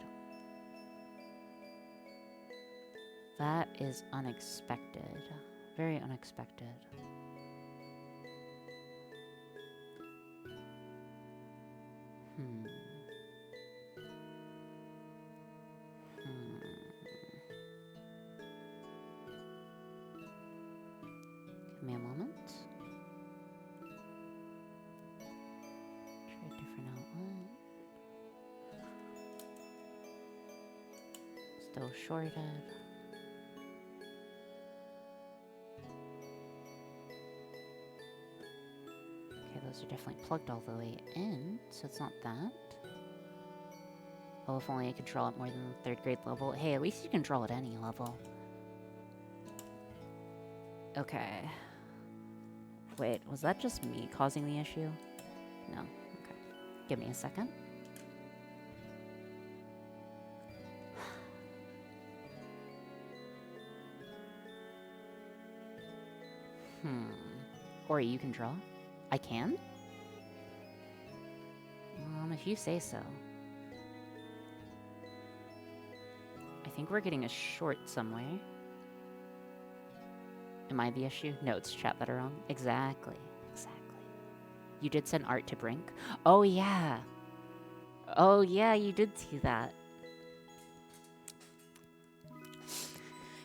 That is unexpected. Very unexpected. Give me a moment. Try a different outlet. Still shorted. Okay, those are definitely plugged all the way in, so it's not that. Oh, if only I could draw it more than 3rd grade level. Hey, at least you can draw at any level. Okay. Wait, was that just me causing the issue? No. Okay. Give me a second. Or you can draw? I can? If you say so. I think we're getting a short somewhere. Am I the issue? No, it's chat that are wrong. Exactly. Exactly. You did send art to Brink? Oh, yeah. Oh, yeah, you did see that.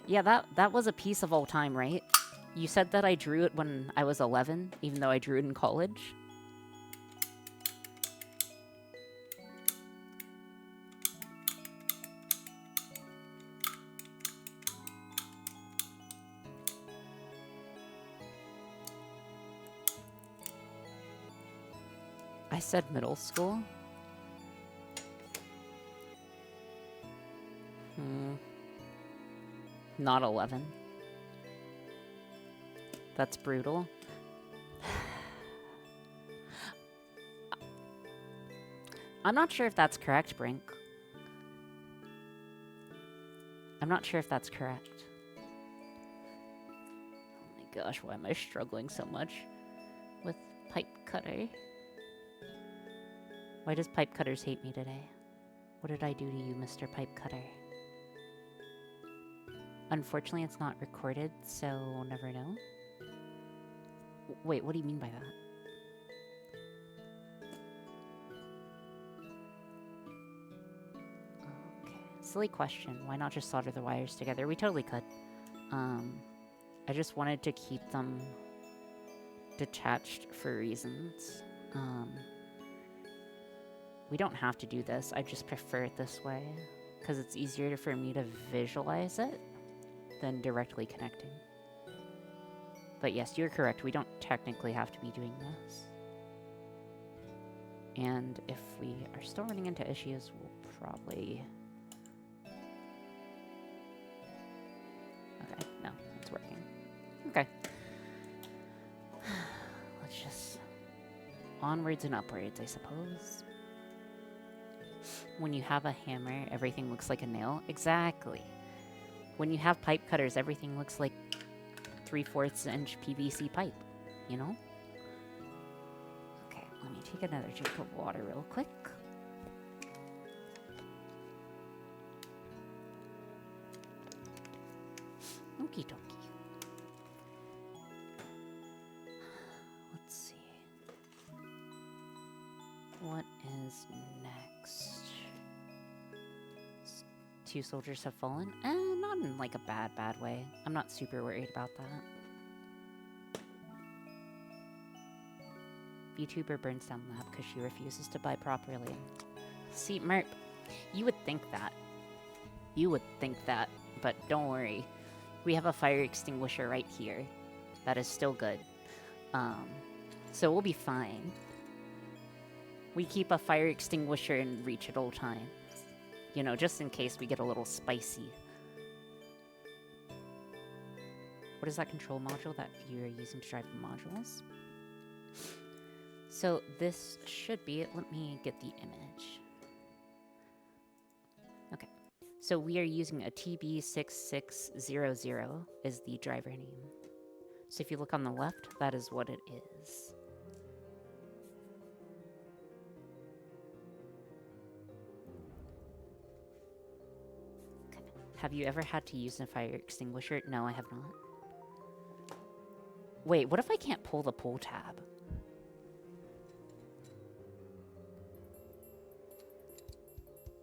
Yeah, that was a piece of all time, right? You said that I drew it when I was 11, even though I drew it in college. I said middle school? Not 11. That's brutal. I'm not sure if that's correct, Brink. I'm not sure if that's correct. Oh my gosh, why am I struggling so much with pipe cutter? Why does Pipe Cutters hate me today? What did I do to you, Mr. Pipe Cutter? Unfortunately, it's not recorded, so we'll never know. Wait, what do you mean by that? Okay, silly question. Why not just solder the wires together? We totally could. I just wanted to keep them detached for reasons. We don't have to do this. I just prefer it this way because it's easier for me to visualize it than directly connecting. But yes, you're correct. We don't technically have to be doing this. And if we are still running into issues, we'll probably... Okay, no, it's working. Okay. Let's just... onwards and upwards, I suppose. When you have a hammer, everything looks like a nail. Exactly. When you have pipe cutters, everything looks like 3/4 inch PVC pipe, you know? Okay, let me take another drink of water real quick. Okie dokie. Let's see. What is next? 2 soldiers have fallen. Not in like a bad way. I'm not super worried about that. VTuber burns down lab because she refuses to buy properly. See, Merp, you would think that. You would think that, but don't worry. We have a fire extinguisher right here. That is still good. So we'll be fine. We keep a fire extinguisher in reach at all times. You know, just in case we get a little spicy. What is that control module that you're using to drive the modules? So this should be it. Let me get the image. Okay. So we are using a TB6600 is the driver name. So if you look on the left, that is what it is. Have you ever had to use a fire extinguisher? No, I have not. Wait, what if I can't pull the pull tab?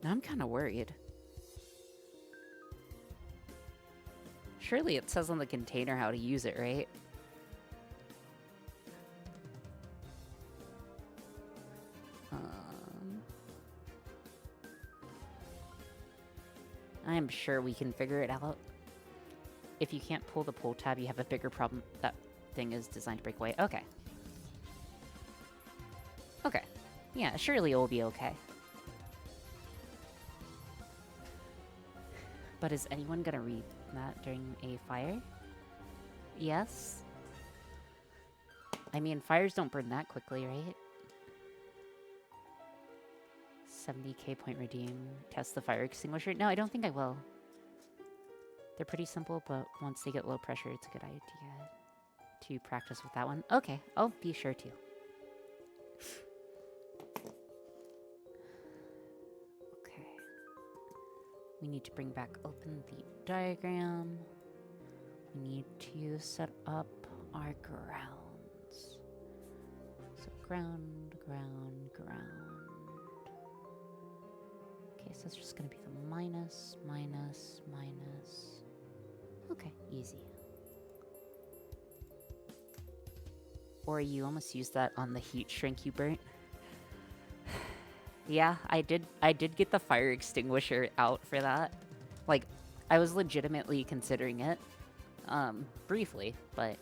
Now I'm kind of worried. Surely it says on the container how to use it, right? I'm sure we can figure it out. If you can't pull the pull tab, you have a bigger problem. That thing is designed to break away. Okay. Okay. Yeah, surely it will be okay. But is anyone gonna read that during a fire? Yes? I mean, fires don't burn that quickly, right? 70k point redeem. Test the fire extinguisher. No, I don't think I will. They're pretty simple, but once they get low pressure, it's a good idea to practice with that one. Okay, I'll be sure to. Okay. We need to bring back open the diagram. We need to set up our grounds. So ground, ground, ground. Okay, so it's just going to be the minus, minus, minus. Okay, easy. Or you almost used that on the heat shrink you burnt. Yeah, I did get the fire extinguisher out for that. Like, I was legitimately considering it. Briefly, but...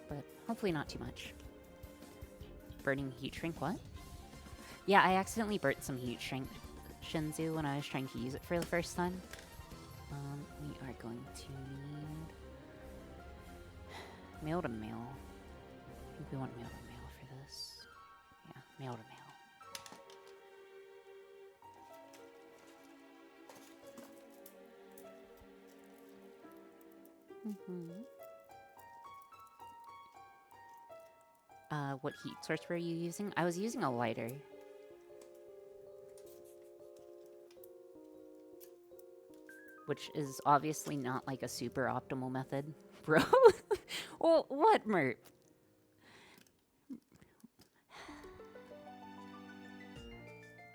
But hopefully not too much. Burning heat shrink, what? Yeah, I accidentally burnt some heat shrink Shinzu when I was trying to use it for the first time. We are going to need male to male. I think we want male to male for this. Yeah, male to male. What heat source were you using? I was using a lighter. Which is obviously not like a super optimal method. Bro? Well, what, Mert?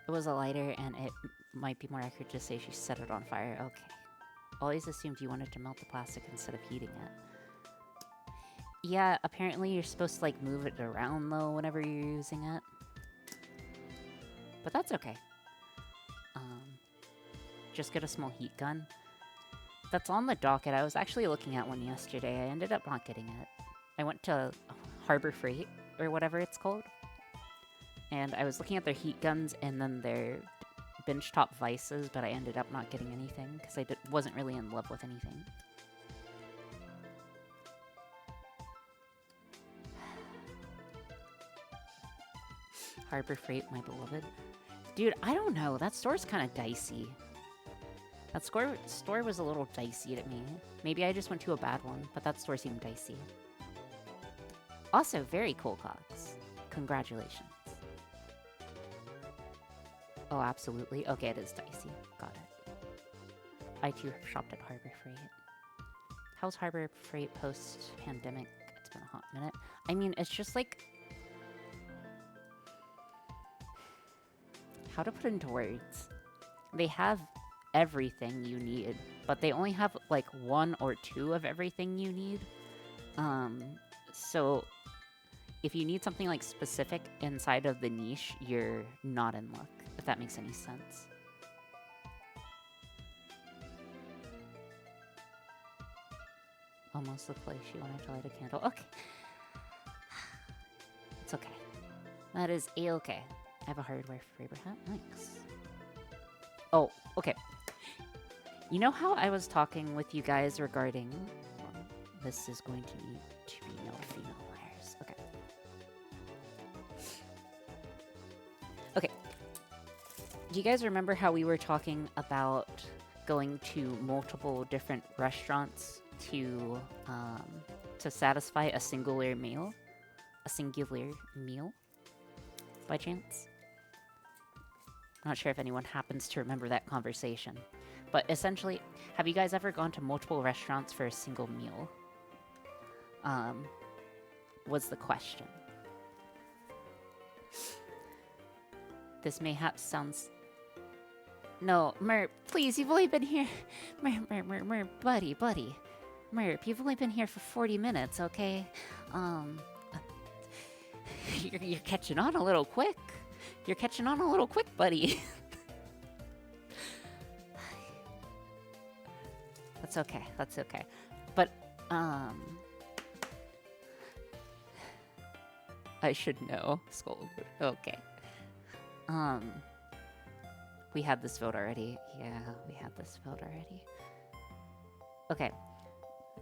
It was a lighter, and it might be more accurate to say she set it on fire. Okay. Always assumed you wanted to melt the plastic instead of heating it. Yeah, apparently you're supposed to, like, move it around, though, whenever you're using it. But that's okay. Just get a small heat gun. That's on the docket. I was actually looking at one yesterday. I ended up not getting it. I went to Harbor Freight, or whatever it's called. And I was looking at their heat guns and then their benchtop vices, but I ended up not getting anything because I wasn't really in love with anything. Harbor Freight, my beloved. Dude, I don't know. That store's kind of dicey. That store was a little dicey to me. Maybe I just went to a bad one, but that store seemed dicey. Also, very cool, Cox. Congratulations. Oh, absolutely. Okay, it is dicey. Got it. I too have shopped at Harbor Freight. How's Harbor Freight post-pandemic? It's been a hot minute. I mean, it's just like... How to put it into words? They have everything you need, but they only have like 1 or 2 of everything you need. So if you need something like specific inside of the niche, you're not in luck, if that makes any sense. Almost looked like she wanted to light a candle. Okay. It's okay. That is A-okay. I have a hardware Faber hat. Thanks. Oh, okay. You know how I was talking with you guys regarding... This is going to need to be no female wires. Okay. Okay. Do you guys remember how we were talking about going to multiple different restaurants to satisfy a singular meal? A singular meal? By chance? I'm not sure if anyone happens to remember that conversation. But essentially, have you guys ever gone to multiple restaurants for a single meal? Was the question. This mayhap sounds... No, Merp, please, you've only been here... Merp, buddy. Merp, you've only been here for 40 minutes, okay? You're catching on a little quick. You're catching on a little quick, buddy. That's okay. That's okay. But, I should know. Skull. Okay. We had this vote already. Yeah, we had this vote already. Okay.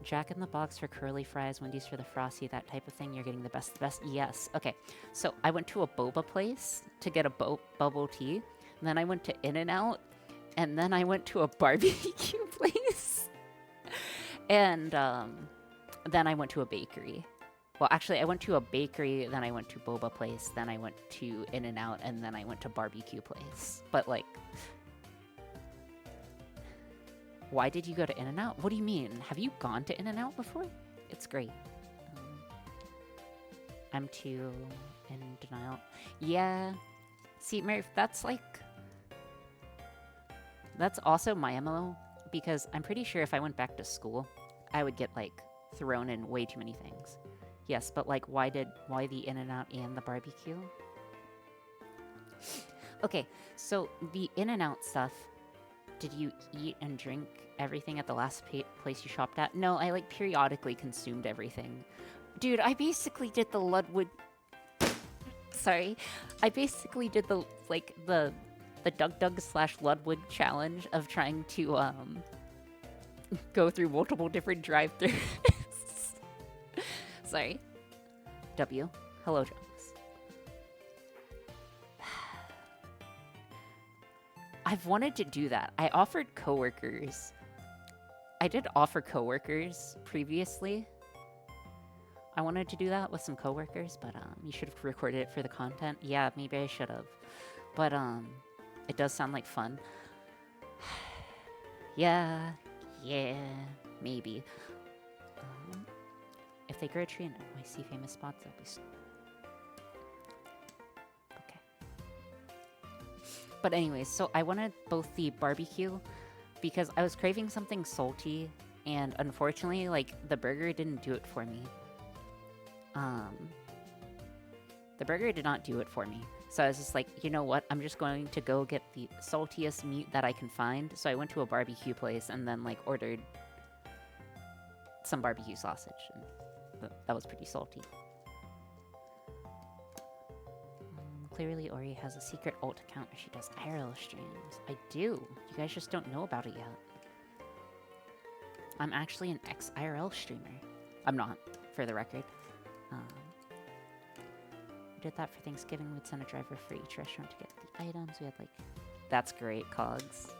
Jack in the Box for curly fries, Wendy's for the frosty, that type of thing. You're getting the best. Yes. Okay. So I went to a boba place to get a bubble tea. And then I went to In-N-Out. And then I went to a barbecue place. And then I went to a bakery. Well, actually, I went to a bakery, then I went to boba place, then I went to In-N-Out, and then I went to barbecue place. But, like... Why did you go to In-N-Out? What do you mean? Have you gone to In-N-Out before? It's great. I'm too in denial. Yeah. See, Murph, that's like... That's also my MO, because I'm pretty sure if I went back to school, I would get, like, thrown in way too many things. Yes, but, like, why the In-N-Out and the barbecue? Okay, so the In-N-Out stuff... Did you eat and drink everything at the last place you shopped at? No, I, like, periodically consumed everything. Dude, I basically did the Ludwood... Sorry. I basically did the, like, the Dug/Ludwood challenge of trying to, go through multiple different drive-thrus. Sorry. W. Hello, Jones. I've wanted to do that. I offered coworkers. I did offer coworkers previously. I wanted to do that with some coworkers, but you should have recorded it for the content. Yeah, maybe I should have. But it does sound like fun. Yeah, maybe. If they grow a tree in NYC famous spots, that'll be okay. But anyways, so I wanted both the barbecue because I was craving something salty, and unfortunately, like, the burger didn't do it for me. The burger did not do it for me. So I was just like, you know what? I'm just going to go get the saltiest meat that I can find. So I went to a barbecue place and then, like, ordered some barbecue sausage. And that was pretty salty. Clearly, Ori has a secret alt account where she does IRL streams. I do. You guys just don't know about it yet. I'm actually an ex-IRL streamer. I'm not, for the record. We did that for Thanksgiving. We'd send a driver for each restaurant to get the items. We had, like... That's great, Cogs.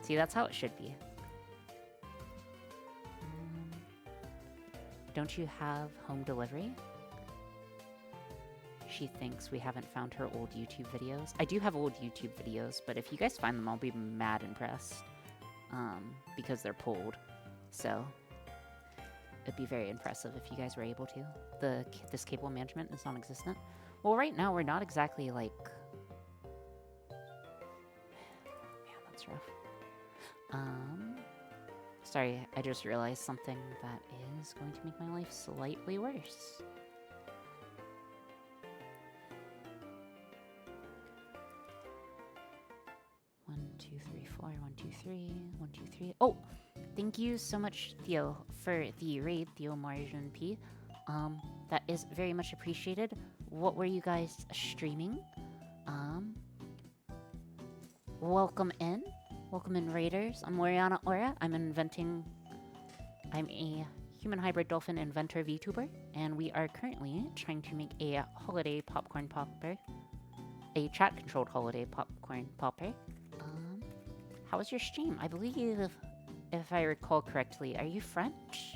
See, that's how it should be. Don't you have home delivery? She thinks we haven't found her old YouTube videos. I do have old YouTube videos, but if you guys find them, I'll be mad impressed. Because they're pulled. So... it'd be very impressive if you guys were able to. This cable management is non-existent. Well, right now we're not exactly like... Man, that's rough. Sorry, I just realized something that is going to make my life slightly worse. One, two, three, four. 1, 2, 3. 1, 2, 3. Oh! Thank you so much, Theo, for the raid, Theo Marjan P. That is very much appreciated. What were you guys streaming? Welcome in. Welcome in, Raiders. I'm Oriana Ora. I'm a human hybrid dolphin inventor VTuber, and we are currently trying to make a holiday popcorn popper. A chat-controlled holiday popcorn popper. How was your stream? I believe... if I recall correctly, are you French,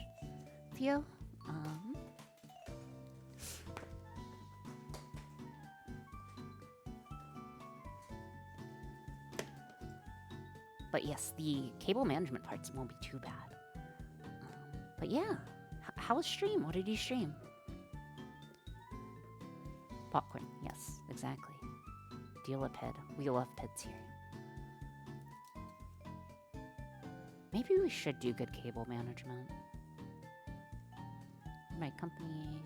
Theo? But yes, the cable management parts won't be too bad. But yeah, how was stream? What did you stream? Popcorn, yes, exactly. Deal a ped. We love peds here. Maybe we should do good cable management. My company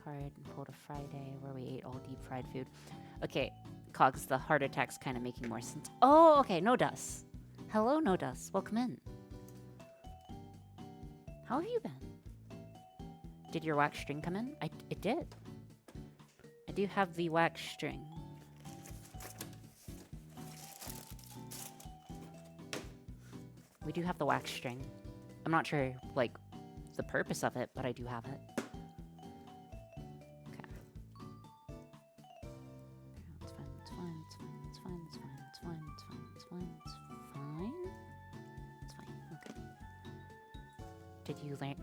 card and pulled a Friday where we ate all deep fried food. Okay, Cogs, the heart attack's kind of making more sense. Oh, okay, No Dust. Hello, No Dust. Welcome in. How have you been? Did your wax string come in? It did. I do have the wax string. We do have the wax string. I'm not sure, like, the purpose of it, but I do have it. Okay. It's fine, it's fine, it's fine, it's fine, it's fine, it's fine, it's fine, it's fine, it's fine. It's fine, okay. Did you learn...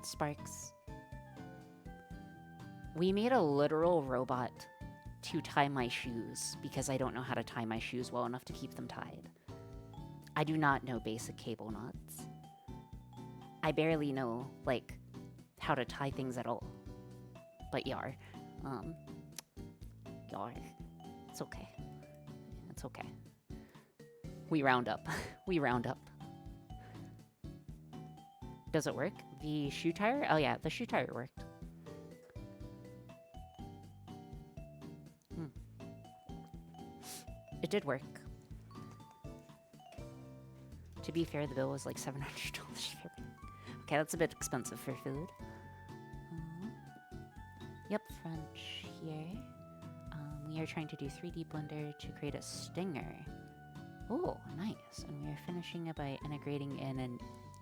Sparks. We made a literal robot to tie my shoes because I don't know how to tie my shoes well enough to keep them tied. I do not know basic cable knots. I barely know, like, how to tie things at all. But yar. Yar. It's okay. It's okay. We round up. We round up. Does it work? The shoe tire? Oh yeah, the shoe tire worked. It did work. To be fair, the bill was like $700 for everything. Okay, that's a bit expensive for food. Yep, French here. We are trying to do 3D Blender to create a stinger. Oh, nice. And we are finishing it by integrating in an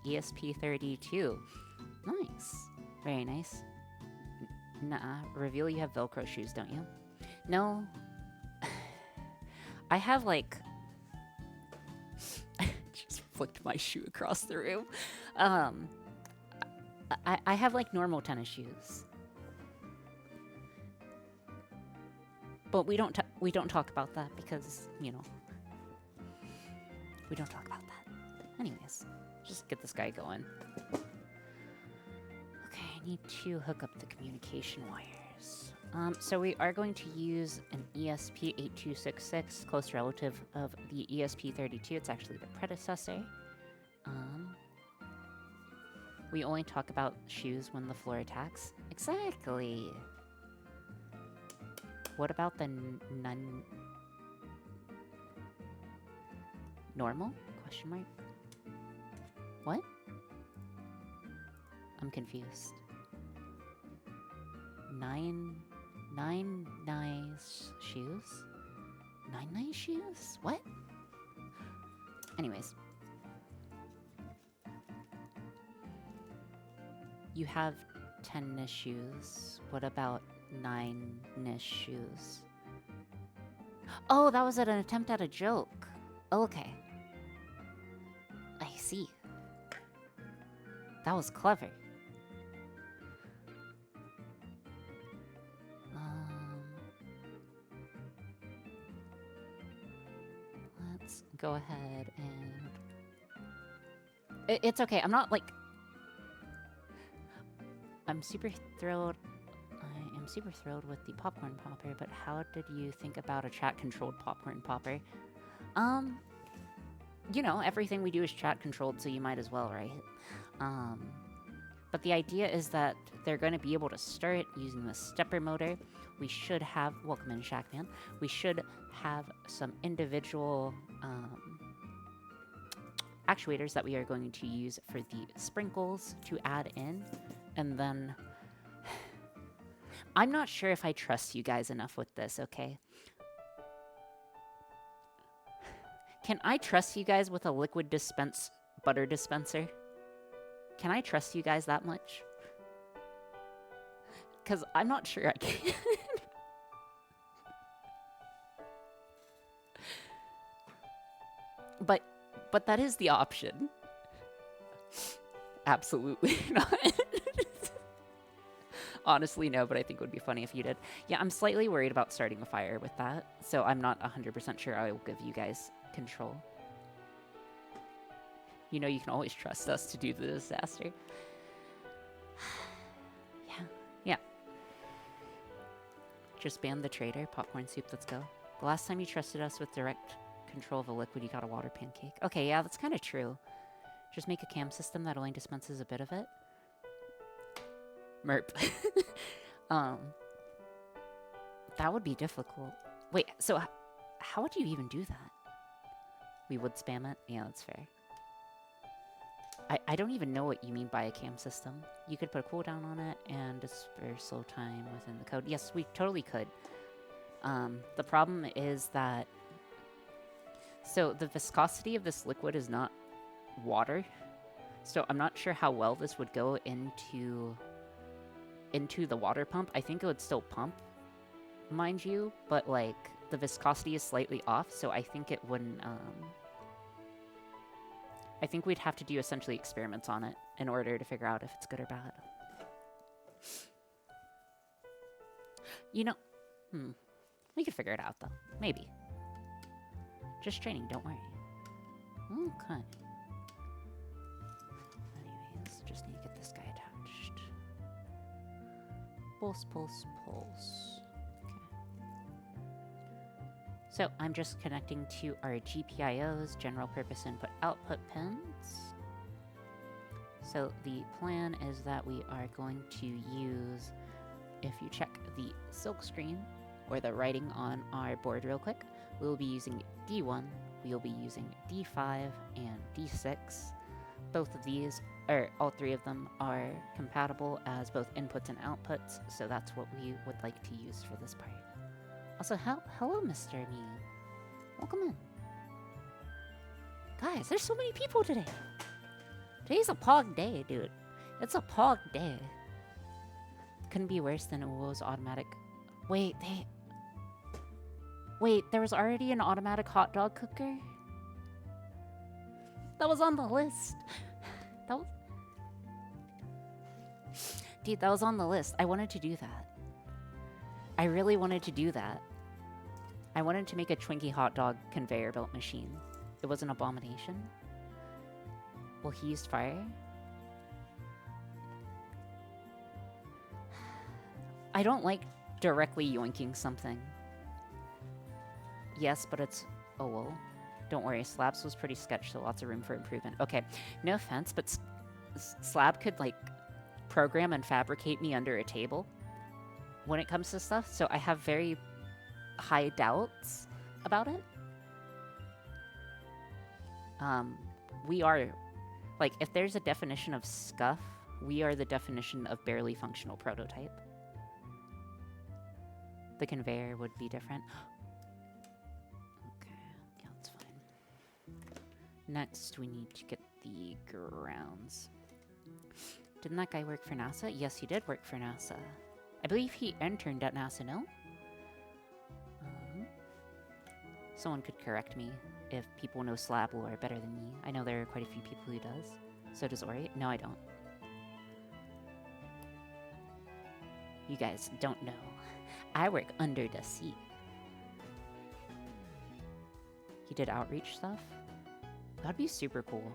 ESP32. Nice. Very nice. Nah, reveal you have Velcro shoes, don't you? No. I have like... just flicked my shoe across the room. I have like normal tennis shoes. But we don't talk about that because, you know, we don't talk about that. Anyways, just get this guy going. Okay, I need to hook up the communication wires. So we are going to use an ESP8266, close relative of the ESP32. It's actually the predecessor. We only talk about shoes when the floor attacks. Exactly. What about the normal? Question mark. What? I'm confused. Nine nice shoes? 9 nice shoes? What? Anyways. You have 10 niche shoes. What about 9 niche shoes? Oh, that was an attempt at a joke. Okay. I see. That was clever. Let's go ahead and... It's okay. I'm not like... I'm super thrilled. I am super thrilled with the popcorn popper, but how did you think about a chat-controlled popcorn popper? You know, everything we do is chat-controlled, so you might as well, right? But the idea is that they're going to be able to start using the stepper motor. We should have... Welcome in, Shackman. We should have some individual actuators that we are going to use for the sprinkles to add in. And then... I'm not sure if I trust you guys enough with this, okay? Can I trust you guys with a liquid butter dispenser? Can I trust you guys that much? Because I'm not sure I can. But that is the option. Absolutely not. Honestly, no, but I think it would be funny if you did. Yeah, I'm slightly worried about starting a fire with that, so I'm not 100% sure I will give you guys control. You know, you can always trust us to do the disaster. Yeah. Just ban the trader. Popcorn soup, let's go. The last time you trusted us with direct control of a liquid, you got a water pancake. Okay, yeah, that's kind of true. Just make a cam system that only dispenses a bit of it. Merp. That would be difficult. Wait, so how would you even do that? We would spam it? Yeah, that's fair. I don't even know what you mean by a cam system. You could put a cooldown on it and dispersal time within the code. Yes, we totally could. The problem is that... So the viscosity of this liquid is not water. So I'm not sure how well this would go into the water pump. I think it would still pump, mind you, but like the viscosity is slightly off, so I think it wouldn't... I think we'd have to do essentially experiments on it in order to figure out if it's good or bad. You know, we could figure it out though. Maybe. Just training, don't worry. Okay. Anyways, just need to get this guy attached. Pulse, pulse, pulse. So I'm just connecting to our GPIOs, general purpose input-output pins. So the plan is that we are going to use, if you check the silk screen or the writing on our board real quick, we'll be using D1, we'll be using D5 and D6. Both of these, or all three of them, are compatible as both inputs and outputs, so that's what we would like to use for this part. Also, hello, Mr. Me. Welcome in. Guys, there's so many people today. Today's a pog day, dude. It's a pog day. Couldn't be worse than Uwo's automatic. Wait, there was already an automatic hot dog cooker? That was on the list. That was... Dude, that was on the list. I wanted to do that. I really wanted to do that. I wanted to make a Twinkie hot dog conveyor belt machine. It was an abomination. Well, he used fire. I don't like directly yoinking something. Yes, but it's... Oh, well. Don't worry, Slabs was pretty sketch, so lots of room for improvement. Okay, no offense, but Slab could, like, program and fabricate me under a table when it comes to stuff, so I have very high doubts about it. We are... Like, if there's a definition of scuff, we are the definition of barely functional prototype. The conveyor would be different. Okay, yeah, that's fine. Next, we need to get the grounds. Didn't that guy work for NASA? Yes, he did work for NASA. I believe he interned at NASA, no? Someone could correct me if people know Slab lore better than me. I know there are quite a few people who does. So does Ori. No, I don't. You guys don't know. I work under the sea. He did outreach stuff? That'd be super cool.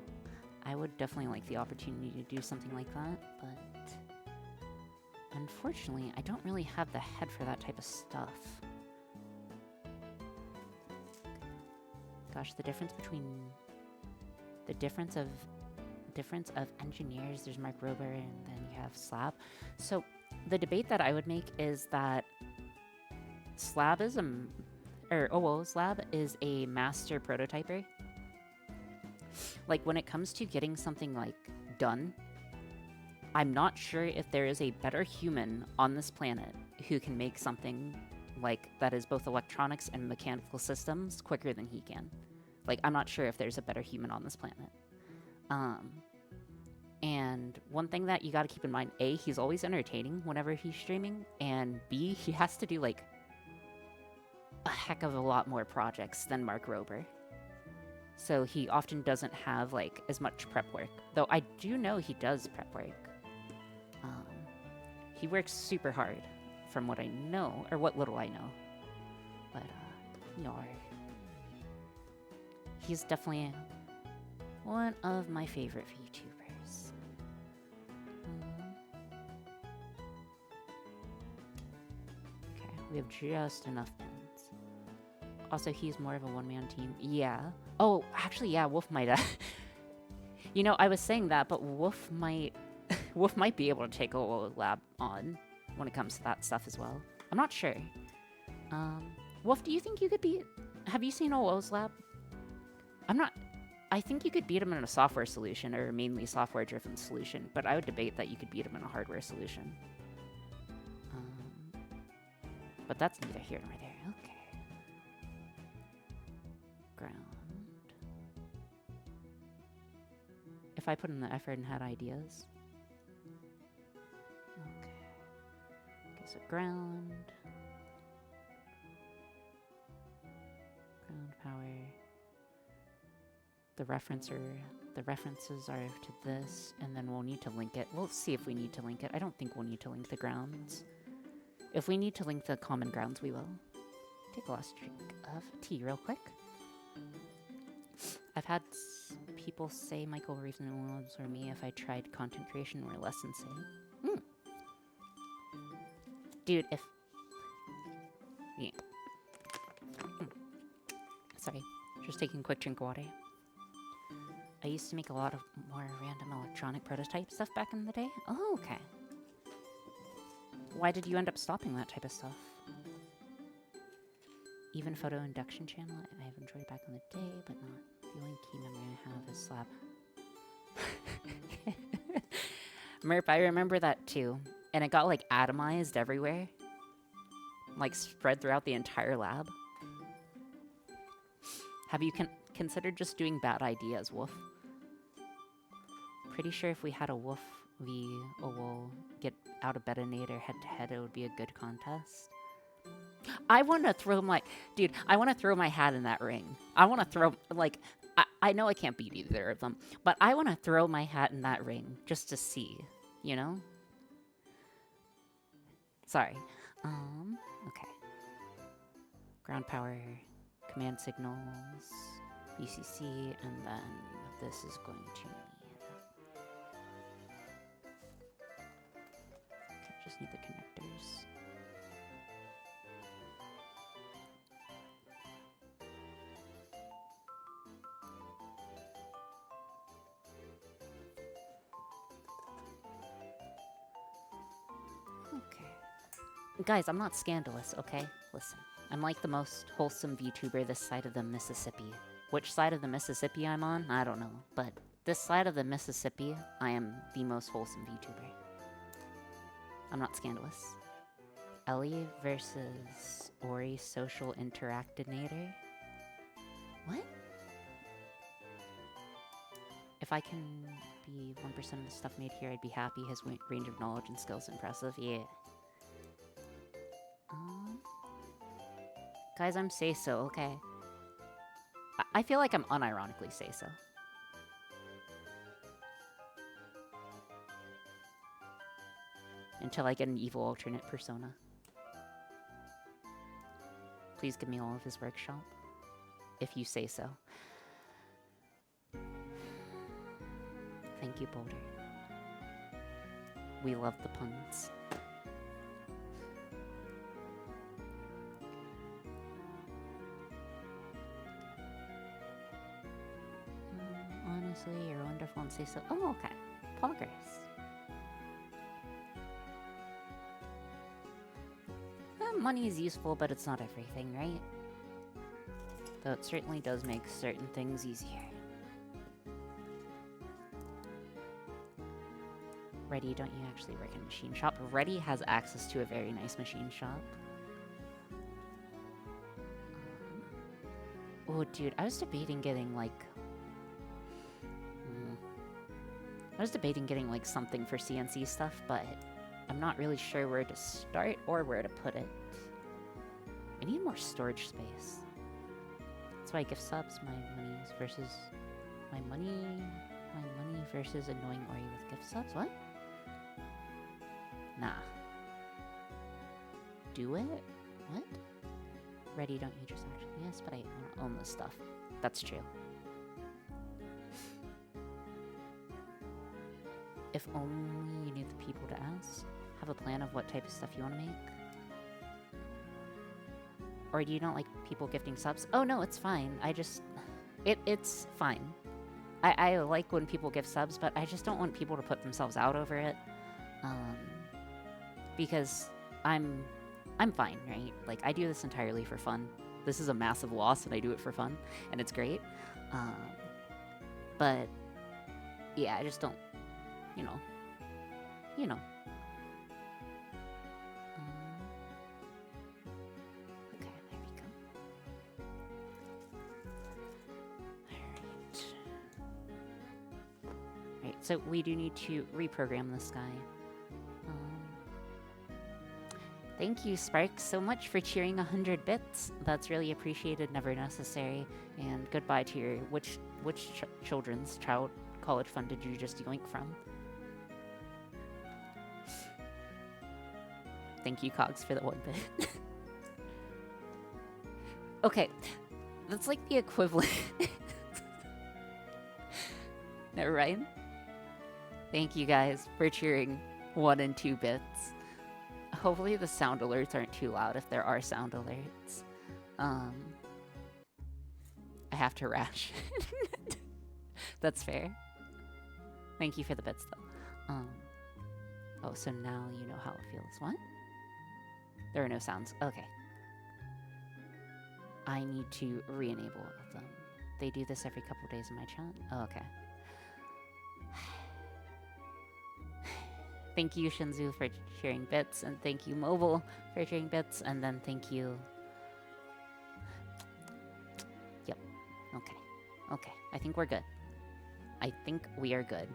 I would definitely like the opportunity to do something like that, but... Unfortunately, I don't really have the head for that type of stuff. Gosh, the difference between... The difference of engineers, there's Mark Rober, and then you have Slab. So, the debate that I would make is that Slab is Slab is a master prototyper. Like, when it comes to getting something, like, done, I'm not sure if there is a better human on this planet who can make something, like, that is both electronics and mechanical systems quicker than he can. Like, I'm not sure if there's a better human on this planet. And one thing that you gotta keep in mind, A, he's always entertaining whenever he's streaming, and B, he has to do, like, a heck of a lot more projects than Mark Rober. So he often doesn't have, like, as much prep work. Though I do know he does prep work. He works super hard, from what I know, or what little I know. But, yar. He's definitely one of my favorite VTubers. Okay, we have just enough pins. Also, he's more of a one-man team. Yeah. Oh, actually, yeah, Wolf might... You know, I was saying that, but Wolf might... Wolf might be able to take a lab on when it comes to that stuff as well. I'm not sure. Wolf, do you think you could beat... Have you seen Olo's lab? I'm not... I think you could beat him in a software solution, or mainly software-driven solution, but I would debate that you could beat him in a hardware solution. But that's neither here nor there. Okay. Ground. If I put in the effort and had ideas... Okay. Okay, so ground. Ground power. The references are to this, and then we'll need to link it. We'll see if we need to link it. I don't think we'll need to link the grounds. If we need to link the common grounds, we will. Take a last drink of tea real quick. I've had people say Michael Reasonable's or me if I tried content creation were less insane. Dude, if... Yeah. Sorry. Just taking a quick drink of water. I used to make a lot of more random electronic prototype stuff back in the day. Oh, okay. Why did you end up stopping that type of stuff? Even photo induction channel, I have enjoyed back in the day, but not the only key memory I have is Slab. Merp, I remember that too. And it got like atomized everywhere. Like spread throughout the entire lab. Have you considered just doing bad ideas, Wolf? Pretty sure if we had a Wolf, we will get out a Betinator head-to-head, it would be a good contest. I want to throw my... Dude, I want to throw my hat in that ring. I want to throw... Like, I know I can't beat either of them, but I want to throw my hat in that ring just to see, you know? Sorry. Okay. Ground power, command signals, BCC, and then this is going to need... Okay, just need the connectors. Guys, I'm not scandalous, okay? Listen, I'm like the most wholesome VTuber this side of the Mississippi. Which side of the Mississippi I'm on, I don't know. But this side of the Mississippi, I am the most wholesome VTuber. I'm not scandalous. Ellie versus Ori Social Interactinator? What? If I can be 1% of the stuff made here, I'd be happy. His range of knowledge and skills impressive. Yeah. Guys, I'm say-so, okay? I feel like I'm unironically say-so. Until I get an evil alternate persona. Please give me all of his workshop. If you say so. Thank you, Boulder. We love the puns. Honestly, you're wonderful and say so. Oh, okay. Poggers. Money is useful, but it's not everything, right? Though it certainly does make certain things easier. Reddy, don't you actually work in a machine shop? Reddy has access to a very nice machine shop. Oh, dude, I was debating getting, like... I was debating getting, like, something for CNC stuff, but I'm not really sure where to start or where to put it. I need more storage space. That's why gift subs, my money versus... My money versus annoying Ori with gift subs? What? Nah. Do it? What? Ready, don't you just actually... Yes, but I want to own this stuff. That's true. If only you knew the people to ask. Have a plan of what type of stuff you want to make. Or do you not like people gifting subs? Oh no, it's fine. I just... It's fine. I like when people give subs, but I just don't want people to put themselves out over it. Because I'm fine, right? Like, I do this entirely for fun. This is a massive loss, and I do it for fun, and it's great. But, yeah, I just don't, you know. Okay, there we go. Alright, so we do need to reprogram this guy. Thank you, Spark, so much for cheering 100 bits. That's really appreciated, never necessary. And goodbye to your... Which children's child college fund did you just yoink from? Thank you, Cogs, for the 1 bit. Okay, that's like the equivalent... Never mind. Thank you guys for cheering 1 and 2 bits. Hopefully the sound alerts aren't too loud if there are sound alerts. I have to rash. That's fair. Thank you for the bits, though. Oh, so now you know how it feels. What? There are no sounds. Okay. I need to re-enable them. They do this every couple days in my chat? Oh, okay. Thank you, Shinzu, for sharing bits, and thank you, Mobile, for sharing bits, and then thank you... Yep. Okay. Okay. I think we're good. I think we are good.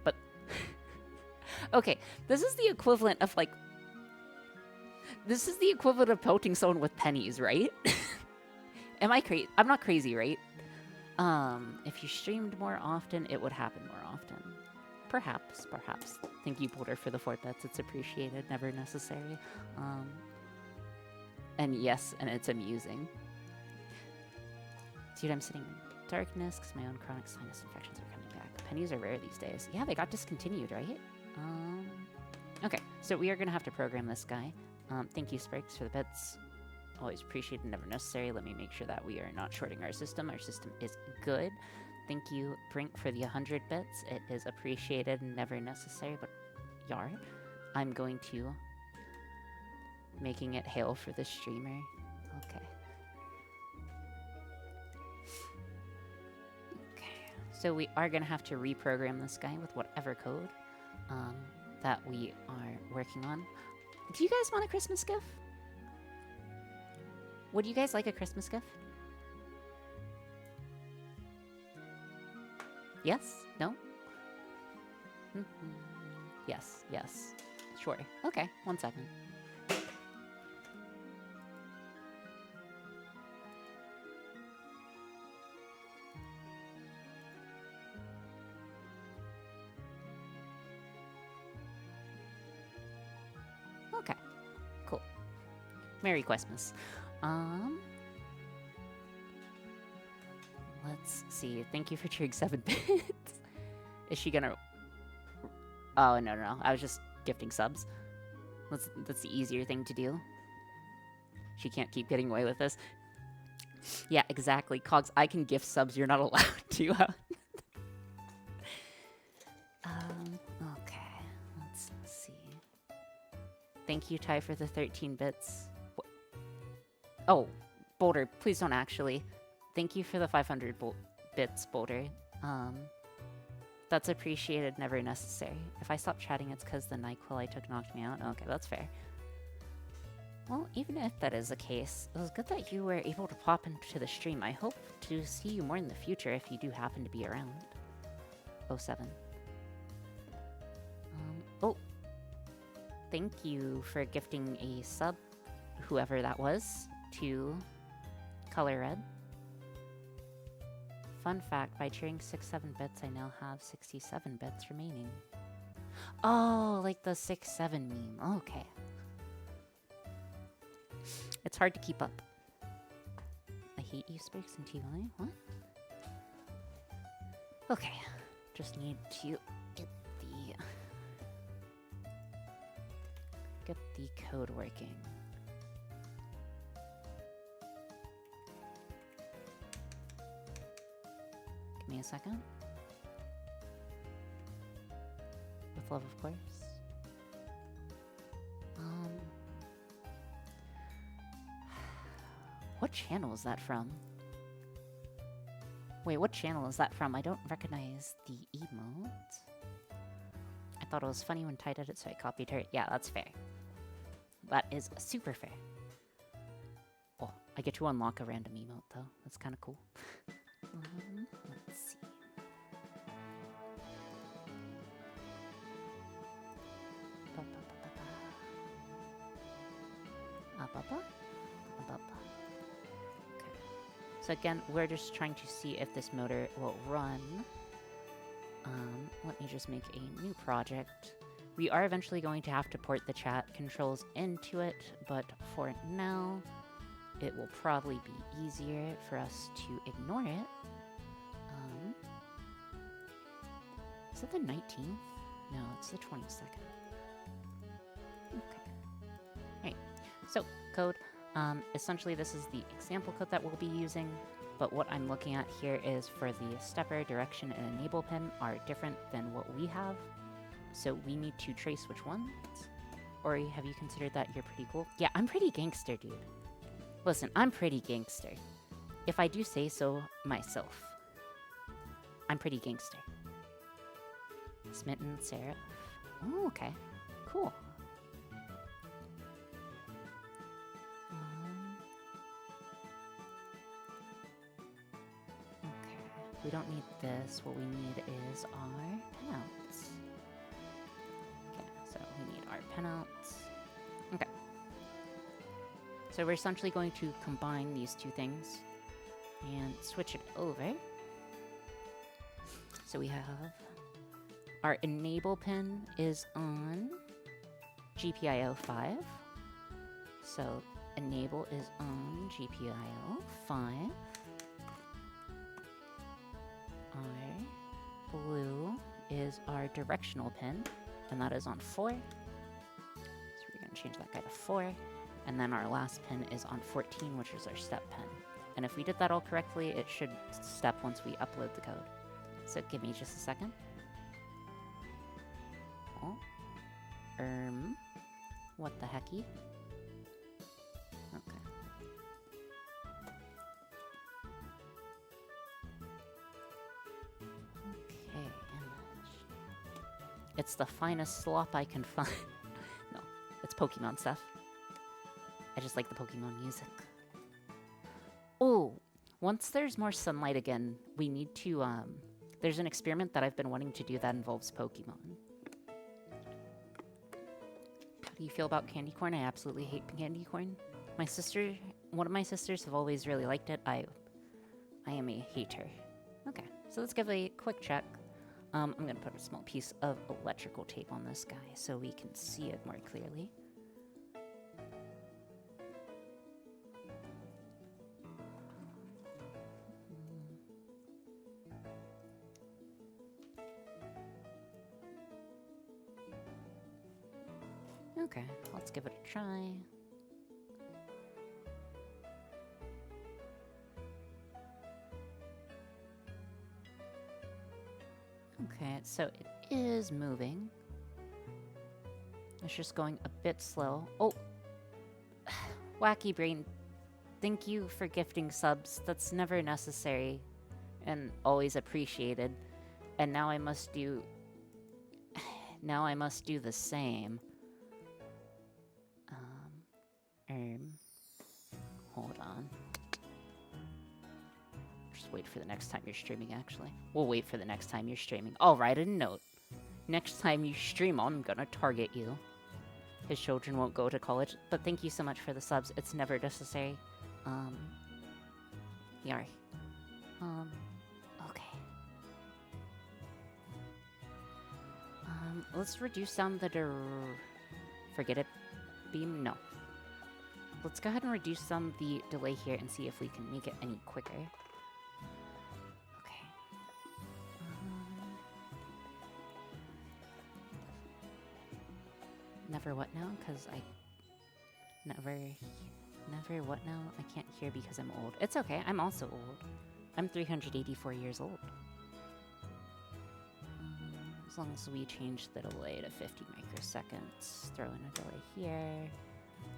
But... Okay, this is the equivalent of like... This is the equivalent of pelting someone with pennies, right? Am I crazy? I'm not crazy, right? If you streamed more often, it would happen more often. Perhaps, perhaps. Thank you, Boulder, for the 4 bets. It's appreciated, never necessary. And yes, and it's amusing. Dude, I'm sitting in darkness because my own chronic sinus infections are coming back. Pennies are rare these days. Yeah, they got discontinued, right? Okay, so we are going to have to program this guy. Thank you, Sparks, for the bets. Always appreciated, never necessary. Let me make sure that we are not shorting our system. Our system is good. Thank you, Brink, for the 100 bits. It is appreciated, never necessary, but yar. I'm going to... Making it hail for the streamer. Okay. Okay. So we are going to have to reprogram this guy with whatever code that we are working on. Do you guys want a Christmas gift? Would you guys like a Christmas gift? Yes? No? Yes, yes. Sure. Okay, 1 second. Okay, cool. Merry Christmas. Let's see. Thank you for cheering 7 bits. Is she gonna... Oh, no. I was just gifting subs. That's the easier thing to do. She can't keep getting away with this. Yeah, exactly. Cogs, I can gift subs. You're not allowed to. Okay. Let's see. Thank you, Ty, for the 13 bits. Oh, Boulder, please don't actually. Thank you for the 500 bits, Boulder. That's appreciated, never necessary. If I stop chatting, it's because the NyQuil I took knocked me out. Okay, that's fair. Well, even if that is the case, it was good that you were able to pop into the stream. I hope to see you more in the future if you do happen to be around. 07. Oh. Thank you for gifting a sub, whoever that was, to Color Red. Fun fact, by cheering 6-7 bits, I now have 67 bits remaining. Oh, like the 6-7 meme. Okay. It's hard to keep up. I hate you, Sparks and TY. What? Okay. Just need to get the code working. Give me a second. With love, of course. What channel is that from? Wait, what channel is that from? I don't recognize the emote. I thought it was funny when Ty did it, so I copied her. Yeah, that's fair. That is super fair. Oh, I get to unlock a random emote, though. That's kind of cool. Let's see. So again, we're just trying to see if this motor will run. Let me just make a new project. We are eventually going to have to port the chat controls into it, but for now, it will probably be easier for us to ignore it. Is it the 19th? No, it's the 22nd. Okay. Alright, so code. Essentially, this is the example code that we'll be using, but what I'm looking at here is for the stepper, direction, and enable pin are different than what we have, so we need to trace which ones. Ori, have you considered that you're pretty cool? Yeah, I'm pretty gangster, dude. Listen, I'm pretty gangster. If I do say so myself. I'm pretty gangster. Smitten, Sarah. Oh, okay. Cool. We don't need this. What we need is our pinouts. Okay. pen out. Okay. So we're essentially going to combine these two things and switch it over. So we have our enable pin is on GPIO 5. So enable is on GPIO 5. Our blue is our directional pin, and that is on 4. So we're going to change that guy to 4. And then our last pin is on 14, which is our step pin. And if we did that all correctly, it should step once we upload the code. So give me just a second. Oh. What the hecky? Okay. Okay, image. It's the finest slop I can find. No, it's Pokemon stuff. I just like the Pokemon music. Oh, once there's more sunlight again, we need to, there's an experiment that I've been wanting to do that involves Pokemon. How do you feel about candy corn? I absolutely hate candy corn. One of my sisters have always really liked it. I am a hater. Okay, so let's give a quick check. I'm gonna put a small piece of electrical tape on this guy so we can see it more clearly. Okay, let's give it a try. Okay, so it is moving. It's just going a bit slow. Oh! Wacky Brain, thank you for gifting subs. That's never necessary and always appreciated. And now I must do... Now I must do the same. Hold on. Just wait for the next time you're streaming, actually. We'll wait for the next time you're streaming. I'll write a note. Next time you stream, I'm gonna target you. His children won't go to college, but thank you so much for the subs. It's never necessary. Yar. Okay. Let's reduce down the forget it. Beam? No. Let's go ahead and reduce some the delay here and see if we can make it any quicker. Okay. Never what now? Because I... Never what now? I can't hear because I'm old. It's okay, I'm also old. I'm 384 years old. As long as we change the delay to 50 microseconds, throw in a delay here,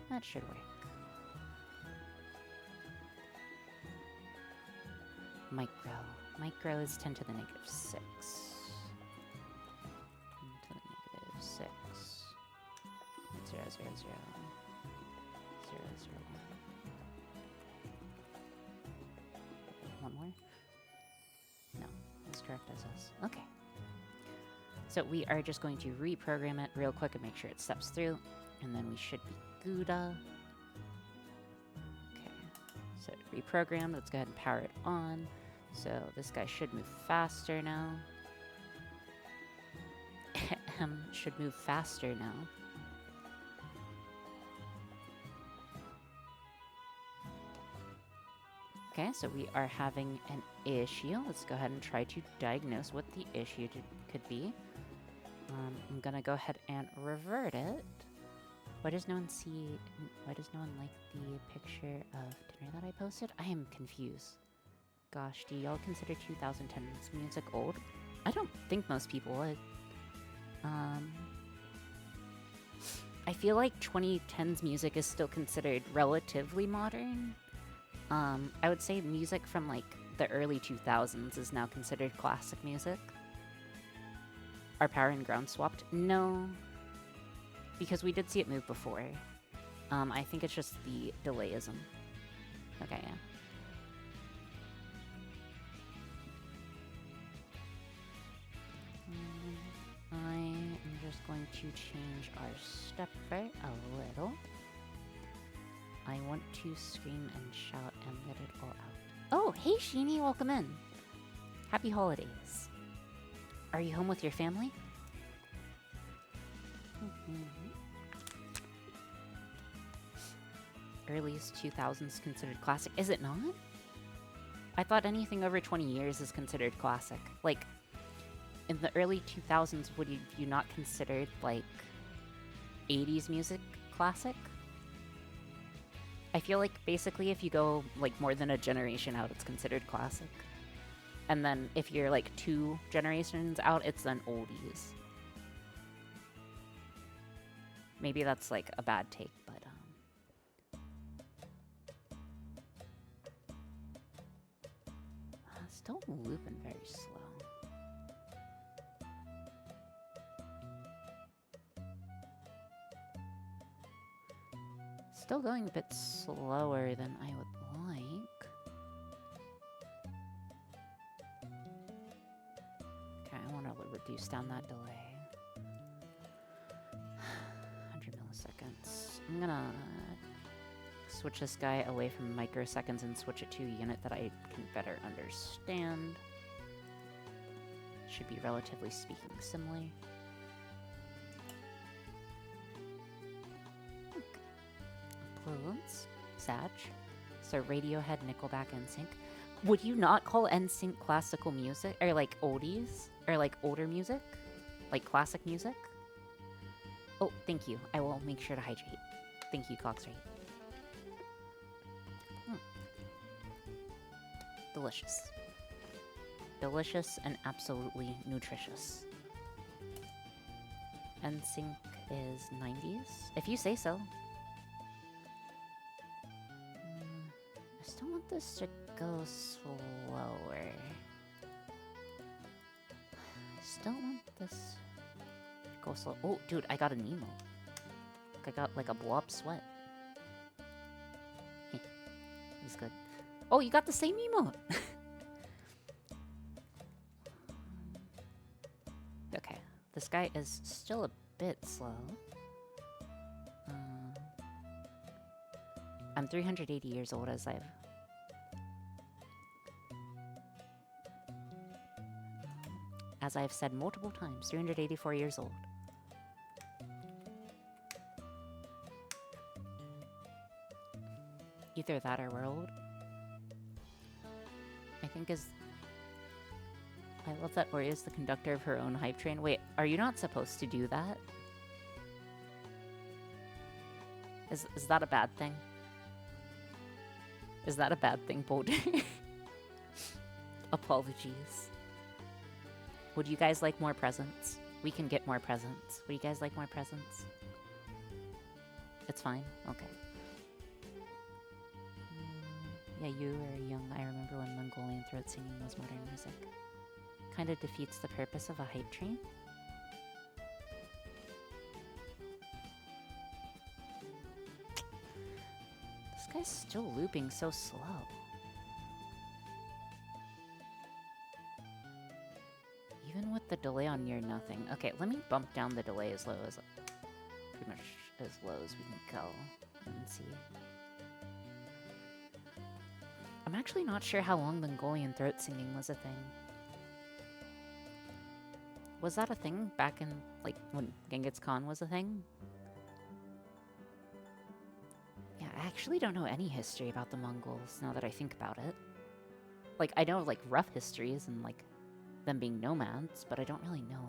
that should work. Micro is 10 to the negative 6. 10 to the negative 6. 0, 0, 0. 0, 0, 1. One more? No, that's correct as us. Okay. So we are just going to reprogram it real quick and make sure it steps through, and then we should be Gouda. Okay, so reprogram. Let's go ahead and power it on. So this guy should move faster now. Should move faster now. Okay, so we are having an issue. Let's go ahead and try to diagnose what the issue could be. I'm gonna go ahead and revert it. Why does no one like the picture of dinner that I posted? I am confused. Gosh, do y'all consider 2010's music old? I don't think most people would. I feel like 2010's music is still considered relatively modern. I would say music from like the early 2000s is now considered classic music. Are power and ground swapped? No, because we did see it move before. I think it's just the delayism. Okay, yeah. I am just going to change our step rate a little. I want to scream and shout and let it all out. Oh, hey Sheenie, welcome in. Happy holidays. Are you home with your family? Earliest 2000s considered classic. Is it not? I thought anything over 20 years is considered classic. Like, in the early 2000s, would you not considered, like, 80s music classic? I feel like, basically, if you go, like, more than a generation out, it's considered classic. And then, if you're, like, 2 generations out, it's then oldies. Maybe that's, like, a bad take, but, still looping very slow. Still going a bit slower than I would like. Okay, I want to reduce down that delay. 100 milliseconds. I'm gonna switch this guy away from microseconds and switch it to a unit that I can better understand. Should be relatively speaking similar. Influence, Sag. So Radiohead, Nickelback, NSYNC. Would you not call NSYNC classical music? Or like oldies? Or like older music? Like classic music? Oh, thank you. I will make sure to hydrate. Thank you, Coxray. Delicious. Delicious and absolutely nutritious. NSYNC is 90s? If you say so. I still want this to go slower. I still want this to go slow. Oh, dude, I got an emote. I got like a blob sweat. It was good. Oh, you got the same emote. Okay, this guy is still a bit slow. I'm 380 years old as I've said multiple times, 384 years old. Either that or we're old. I think I love that Ori is the conductor of her own hype train. Wait, are you not supposed to do that? Is that a bad thing? Is that a bad thing, Boulder? Apologies. Would you guys like more presents? We can get more presents. Would you guys like more presents? It's fine? Okay. Yeah, you were young. I remember when Mongolian throat singing was modern music. Kind of defeats the purpose of a hype train. This guy's still looping so slow. Even with the delay on near nothing. Okay, let me bump down the delay as low as... pretty much as low as we can go. And see. I'm actually not sure how long Mongolian throat singing was a thing. Was that a thing back in, like, when Genghis Khan was a thing? Yeah, I actually don't know any history about the Mongols, now that I think about it. Like, I know, like, rough histories and, like, them being nomads, but I don't really know.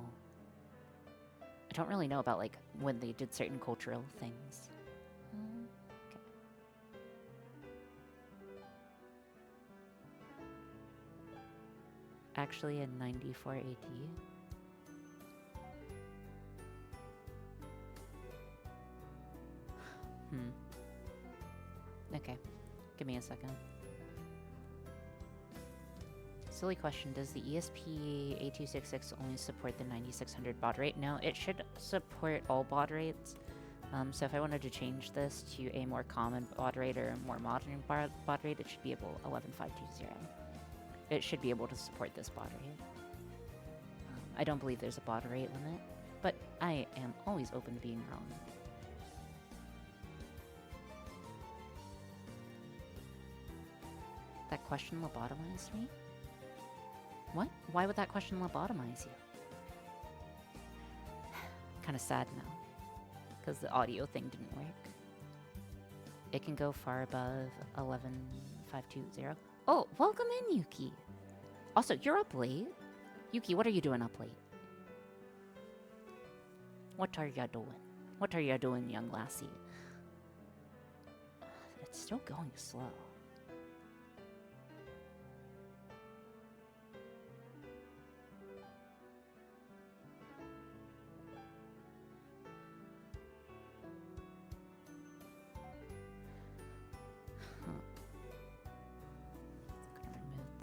I don't really know about, like, when they did certain cultural things. Okay. Actually, in 94 AD. Okay, give me a second. Silly question, does the ESP8266 only support the 9600 baud rate? No, it should support all baud rates. So if I wanted to change this to a more common baud rate or a more modern baud rate, it should be able 11520. It should be able to support this baud rate. I don't believe there's a baud rate limit, But I am always open to being wrong. That question lobotomized me? What? Why would that question lobotomize you? Kind of sad now, because the audio thing didn't work. It can go far above 11,520. Oh, welcome in, Yuki. Also, you're up late. Yuki, what are you doing up late? What are you doing? What are you doing, young lassie? It's still going slow.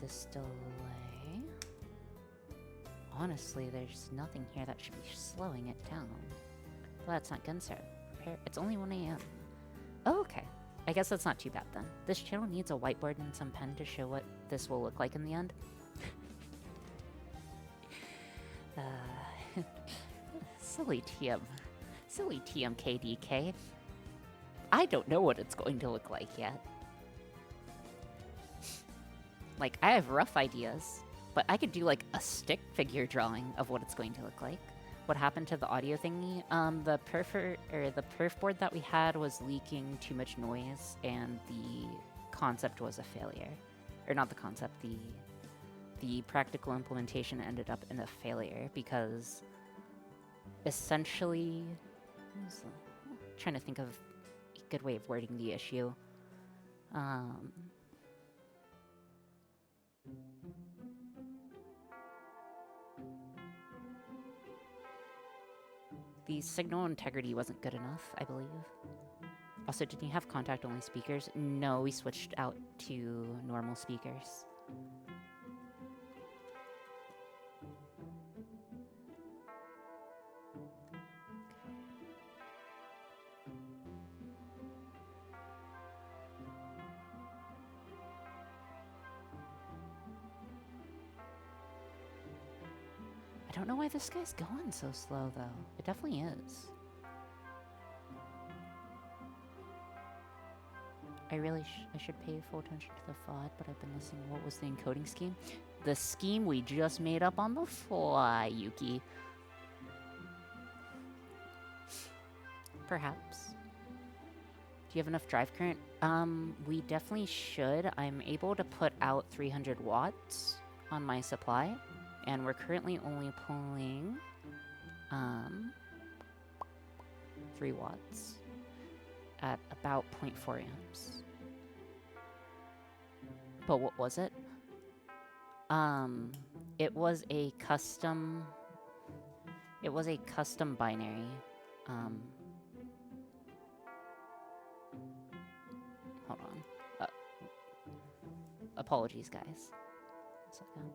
This delay. Honestly, there's nothing here that should be slowing it down. Well, that's not Gunstar. It's only 1 a.m. Oh, okay. I guess that's not too bad then. This channel needs a whiteboard and some pen to show what this will look like in the end. Silly TM. Silly TMKDK. I don't know what it's going to look like yet. Like, I have rough ideas, but I could do, like, a stick figure drawing of what it's going to look like. What happened to the audio thingy? The perf board that we had was leaking too much noise, and the concept was a failure. Or not the concept, the practical implementation ended up in a failure, because essentially... trying to think of a good way of wording the issue. The signal integrity wasn't good enough, I believe. Also, didn't you have contact-only speakers? No, we switched out to normal speakers. I don't know why this guy's going so slow, though. It definitely is. I should pay full attention to the FOD, but I've been listening. What was the encoding scheme? The scheme we just made up on the fly, Yuki. Perhaps. Do you have enough drive current? We definitely should. I'm able to put out 300 watts on my supply. And we're currently only pulling 3 watts at about 0.4 amps. But what was it? It was a custom binary. Hold on. Apologies, guys. 1 second.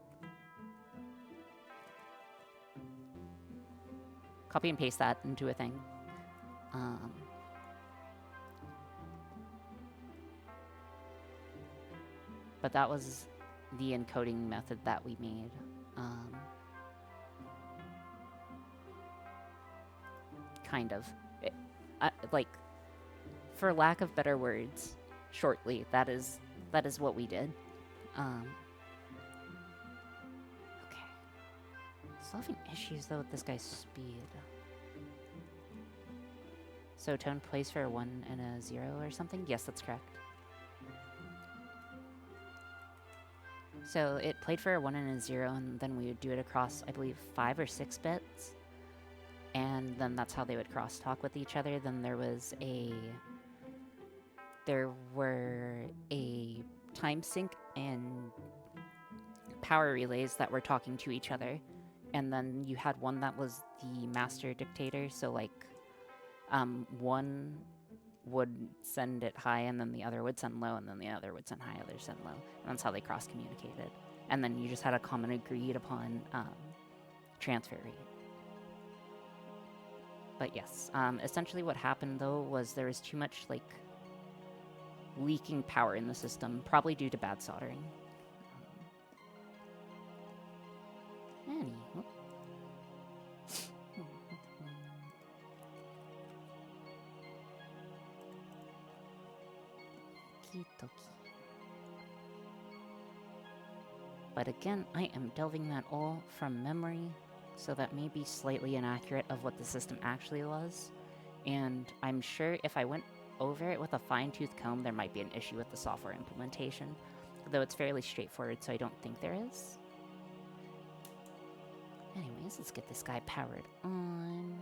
Copy and paste that into a thing. But that was the encoding method that we made. Kind of. Like, for lack of better words, shortly, that is what we did. Still having issues though with this guy's speed. So tone plays for a 1 and a 0 or something? Yes, that's correct. So it played for a 1 and a 0, and then we would do it across, I believe, 5 or 6 bits. And then that's how they would crosstalk with each other. Then there were a time sync and power relays that were talking to each other. And then you had one that was the master dictator, so like one would send it high, and then the other would send low, and then the other would send high, other send low. And that's how they cross-communicated. And then you just had a common agreed upon transfer rate. But yes, essentially what happened though was there was too much like leaking power in the system, probably due to bad soldering. Anywho. dokie. But again, I am delving that all from memory, so that may be slightly inaccurate of what the system actually was. And I'm sure if I went over it with a fine-tooth comb, there might be an issue with the software implementation. Though it's fairly straightforward, so I don't think there is. Anyways, let's get this guy powered on.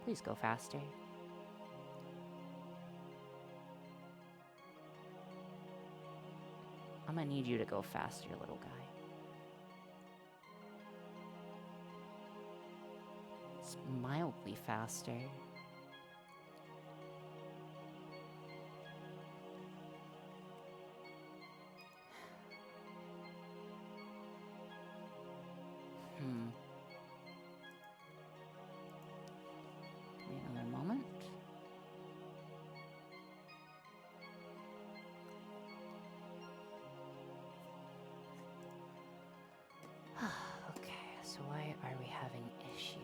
Please go faster. I'm gonna need you to go faster, little guy. It's mildly faster. Give me another moment. Okay, so why are we having issues?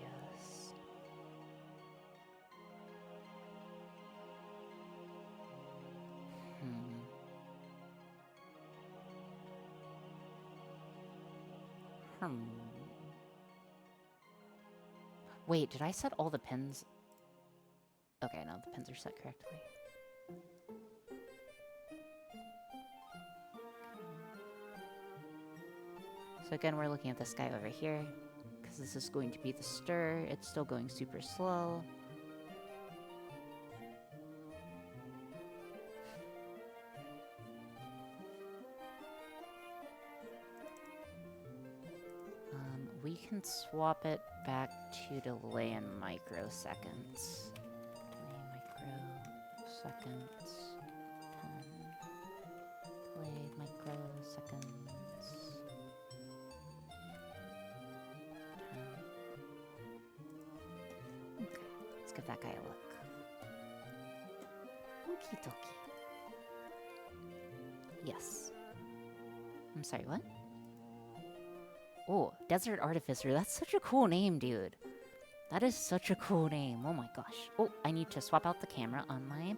Wait, did I set all the pins? Okay, no, the pins are set correctly. So again, we're looking at this guy over here, because this is going to be the stir. It's still going super slow. We can swap it back to delay in microseconds. Delay microseconds. 10. Delay microseconds. 10. Okay, let's give that guy a look. Okie dokie. Yes. I'm sorry, what? Oh, Desert Artificer. That's such a cool name, dude. That is such a cool name. Oh my gosh. Oh, I need to swap out the camera on my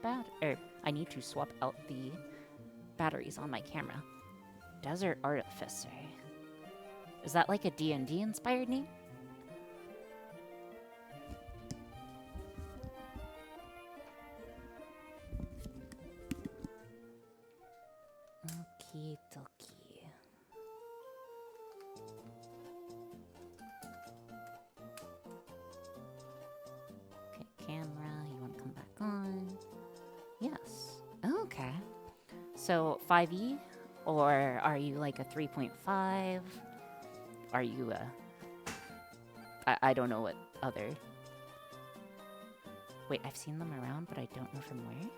I need to swap out the batteries on my camera. Desert Artificer. Is that like a D&D inspired name? Okie dokie. Camera, you want to come back on? Yes. Okay. So 5e, or are you like a 3.5? Are you I don't know what other. Wait, I've seen them around, but I don't know from where.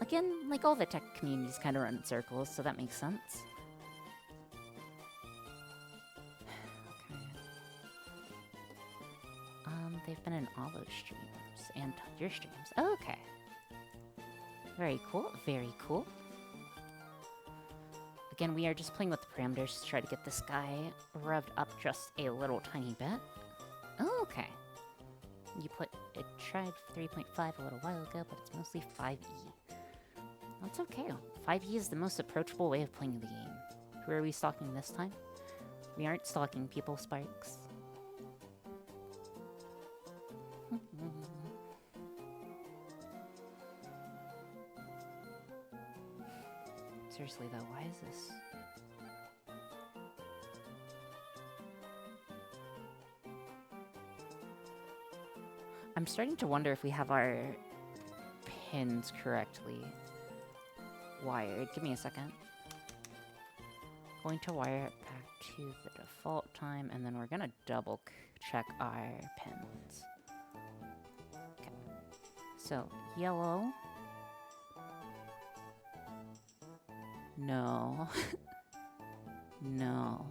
Again, like all the tech communities kind of run in circles, so that makes sense. They've been in all those streams and your streams. Oh, okay. Very cool. Very cool. Again, we are just playing with the parameters to try to get this guy revved up just a little tiny bit. Oh, okay. It tried 3.5 a little while ago, but it's mostly 5e. That's okay. 5e is the most approachable way of playing the game. Who are we stalking this time? We aren't stalking people, Sparks. Seriously though, why is this? I'm starting to wonder if we have our pins correctly wired. Give me a second. Going to wire it back to the default time, and then we're gonna double check our pins. Okay. So, yellow. No. No.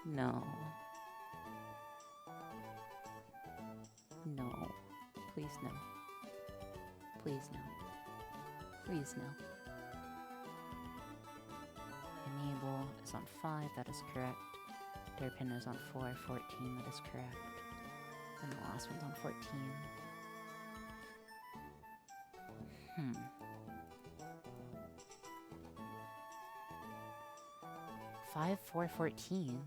No. No. Please no. Please no. Please no. Enable is on 5, that is correct. Derpin is on 4, 14, that is correct. And the last one's on 14. Hmm. Five, 4, 14.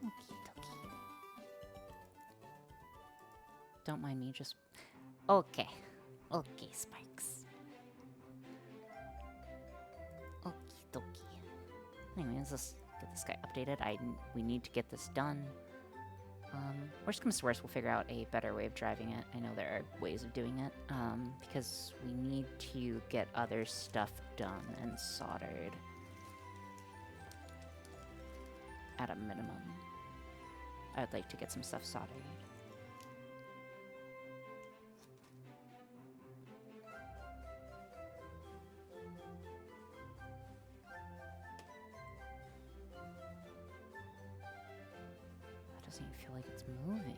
Okie dokie. Don't mind me, just... Okay. Okay, Sparks. Okie dokie. Anyway, let's just get this guy updated. We need to get this done. Worst comes to worst, we'll figure out a better way of driving it. I know there are ways of doing it, because we need to get other stuff done and soldered. At a minimum. I'd like to get some stuff soldered. That doesn't even feel like it's moving.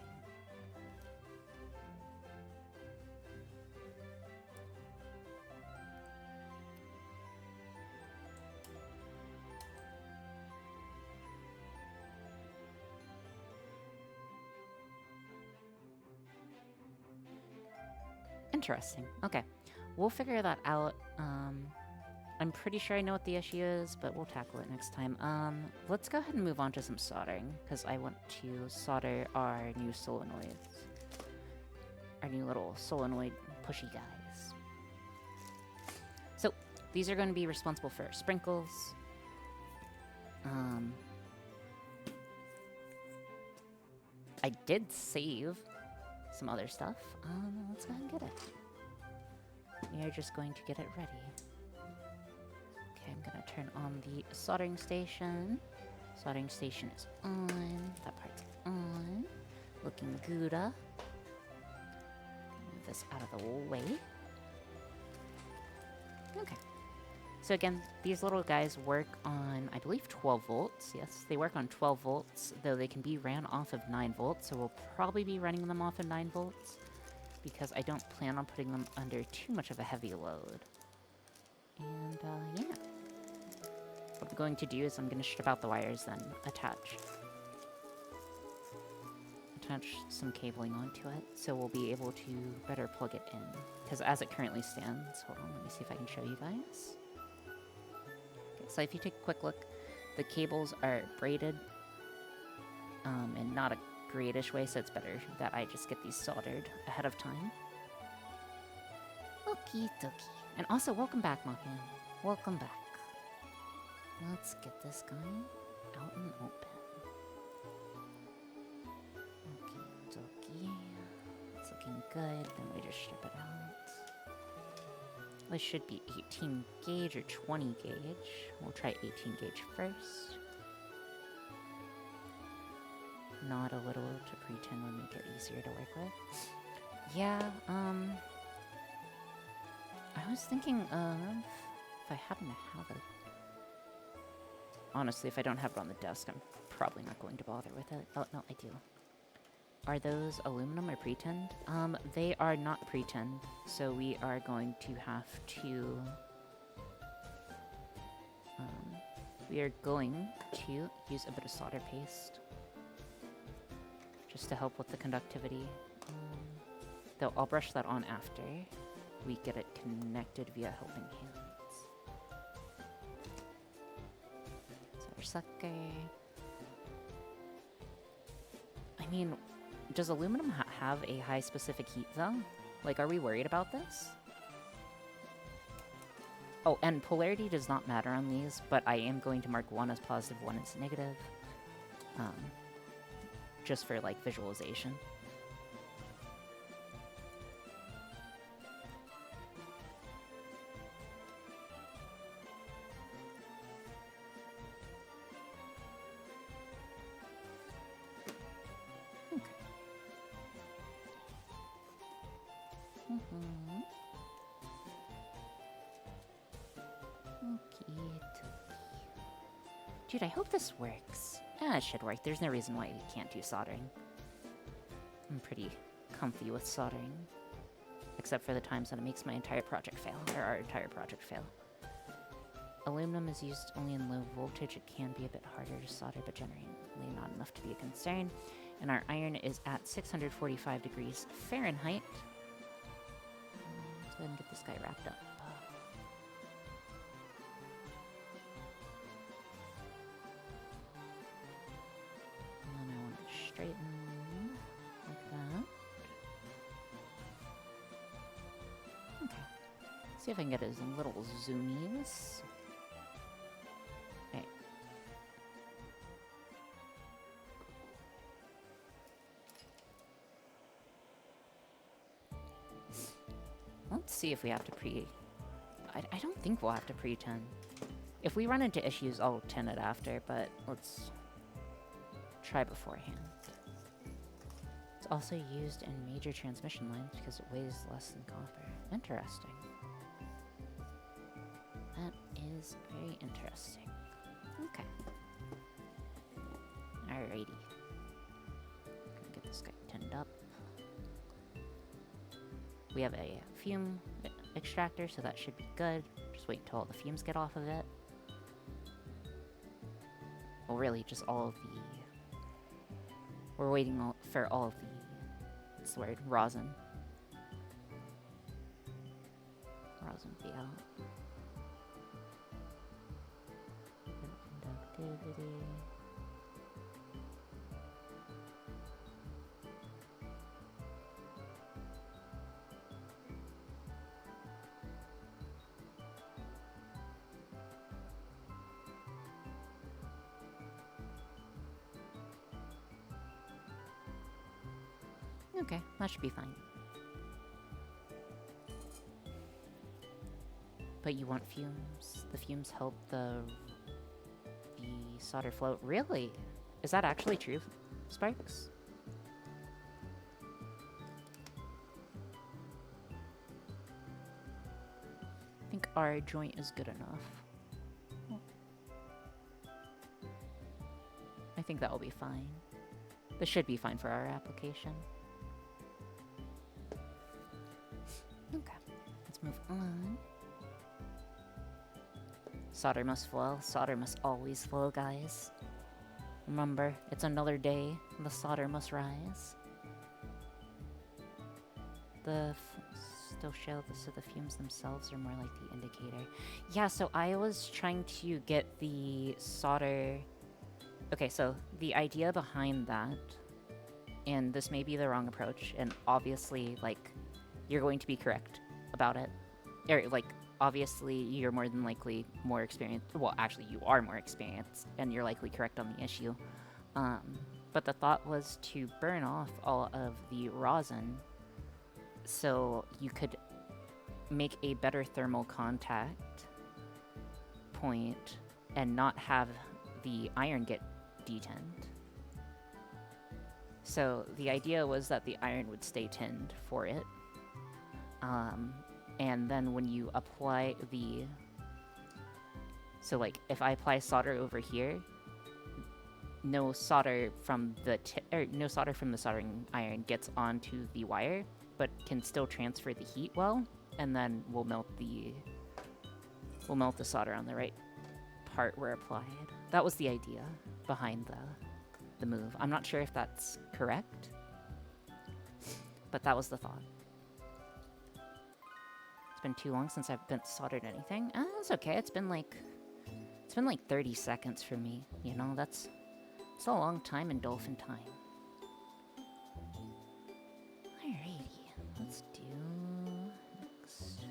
Interesting. Okay. We'll figure that out. I'm pretty sure I know what the issue is, but we'll tackle it next time. Let's go ahead and move on to some soldering, because I want to solder our new solenoids. Our new little solenoid pushy guys. So, these are going to be responsible for sprinkles. I did save some other stuff. Let's go ahead and get it. We are just going to get it ready. Okay, I'm gonna turn on the soldering station. Soldering station is on. That part's on. Looking gooda. Move this out of the way. Okay. So again, these little guys work on, I believe, 12 volts. Yes, they work on 12 volts, though they can be ran off of 9 volts, so we'll probably be running them off of 9 volts, because I don't plan on putting them under too much of a heavy load. And, yeah. What I'm going to do is I'm going to strip out the wires, then attach some cabling onto it, so we'll be able to better plug it in. Because as it currently stands, hold on, let me see if I can show you guys. So if you take a quick look, the cables are braided, and not a greatish way, so it's better that I just get these soldered ahead of time. Okie dokie. And also, welcome back, Mothman. Welcome back. Let's get this guy out and open. Okie dokie. It's looking good, then we just strip it out. This should be 18 gauge or 20 gauge. We'll try 18 gauge first. Not a little to pretend would make it easier to work with. Yeah, I was thinking of, if I happen to have it. Honestly, if I don't have it on the desk, I'm probably not going to bother with it. Oh, no, I do. Are those aluminum or pretend? They are not pretend, so we are going to have to... we are going to use a bit of solder paste just to help with the conductivity. Though I'll brush that on after we get it connected via helping hands. Solder sucker. I mean... Does aluminum have a high specific heat, though? Like, are we worried about this? Oh, and polarity does not matter on these, but I am going to mark one as positive, one as negative. Just for, like, visualization. Dude, I hope this works. It should work. There's no reason why you can't do soldering. I'm pretty comfy with soldering. Except for the times when it makes my entire project fail, or our entire project fail. Aluminum is used only in low voltage. It can be a bit harder to solder, but generating Definitely not enough to be a concern. And our iron is at 645 degrees Fahrenheit. Let's go ahead and get this guy wrapped up. And then I want to straighten like that. Okay. See if I can get his little zoomies. Okay. Let's see if we have to I don't think we'll have to pre-10. If we run into issues, I'll 10 it after, but let's try beforehand. It's also used in major transmission lines because it weighs less than copper. Interesting. That is very interesting. Okay. Alrighty. Gonna get this guy tinned up. We have a fume extractor, so that should be good. Just wait until all the fumes get off of it. Well, really, just all of the... We're waiting for all of the... What's the word? Rosin. Rosin be out. Conductivity... Okay, that should be fine. But you want fumes? The fumes help the solder float? Really? Is that actually true, Sparks? I think our joint is good enough. I think that will be fine. This should be fine for our application. Okay, let's move on. Solder must flow. Solder must always flow, guys. Remember, it's another day. The solder must rise. Still show so the fumes themselves are more like the indicator. Yeah, so I was trying to get the solder... Okay, so the idea behind that, and this may be the wrong approach, and obviously, like, you're going to be correct about it. Or, like, obviously, you're more than likely more experienced. Well, actually, you are more experienced, and you're likely correct on the issue. But the thought was to burn off all of the rosin so you could make a better thermal contact point and not have the iron get detinned. So the idea was that the iron would stay tinned for it. And then when you apply the... So, like, if I apply solder over here, no solder from the soldering iron gets onto the wire, but can still transfer the heat well, and then we'll melt the solder on the right part where applied. That was the idea behind the move. I'm not sure if that's correct, but that was the thought. It's been too long since I've been soldered anything. That's okay. It's been like 30 seconds for me. You know, it's a long time in dolphin time. Alrighty, let's do next.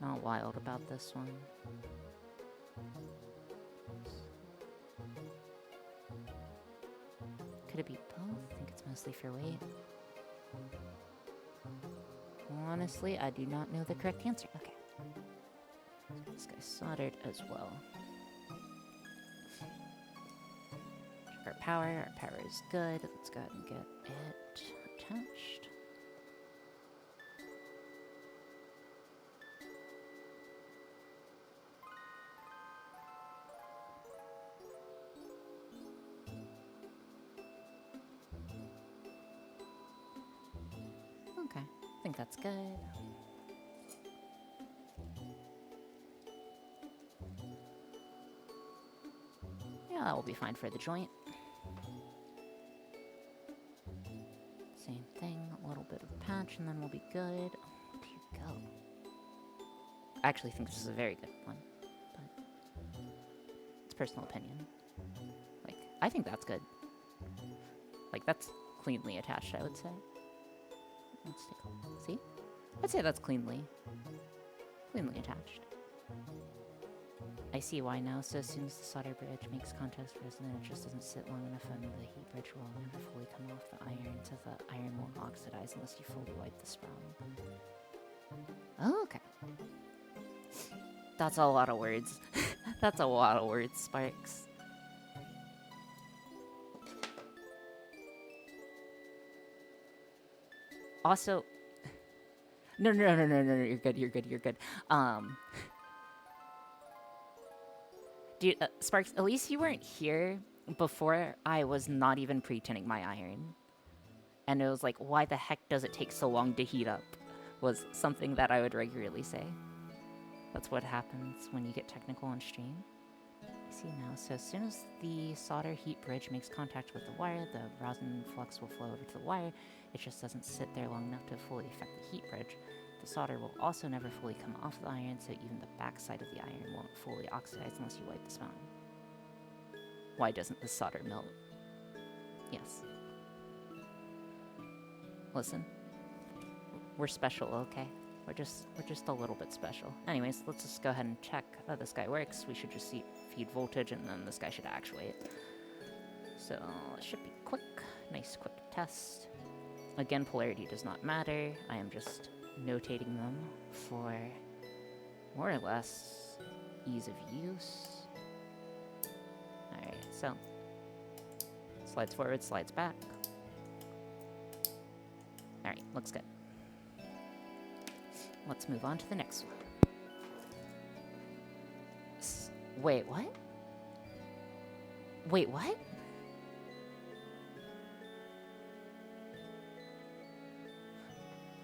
Not wild about this one. Could it be both? I think it's mostly for weight. Honestly, I do not know the correct answer. Okay. This guy's soldered as well. Check our power. Our power is good. Let's go ahead and get it attached. think that's good. Yeah, that will be fine for the joint. Same thing, a little bit of a patch, and then we'll be good. There you go. I actually think this is a very good one, but it's personal opinion. Like, I think that's good. Like, that's cleanly attached, I would say. Let's take a look. See? I'd say that's cleanly attached. I see why now. So as soon as the solder bridge makes contact with resin, it just doesn't sit long enough, and the heat bridge will never fully come off the iron, so the iron won't oxidize unless you fully wipe the sprung. Oh, okay. That's a lot of words. That's a lot of words, Sparks. Also, no, you're good. Dude, Sparks, at least you weren't here before I was not even pre-tinning my iron. And it was like, why the heck does it take so long to heat up? Was something that I would regularly say. That's what happens when you get technical on stream. I see now. So as soon as the solder heat bridge makes contact with the wire, the rosin flux will flow over to the wire. It just doesn't sit there long enough to fully affect the heat bridge. The solder will also never fully come off the iron, so even the backside of the iron won't fully oxidize unless you wipe the spout. Why doesn't the solder melt? Yes. Listen. We're special, okay? We're just a little bit special. Anyways, let's just go ahead and check that this guy works. We should just feed voltage, and then this guy should actuate. So it should be quick. Nice quick test. Again, polarity does not matter. I am just notating them for more or less ease of use. Alright, so slides forward, slides back. Alright, looks good. Let's move on to the next one. Wait, what? Wait, what?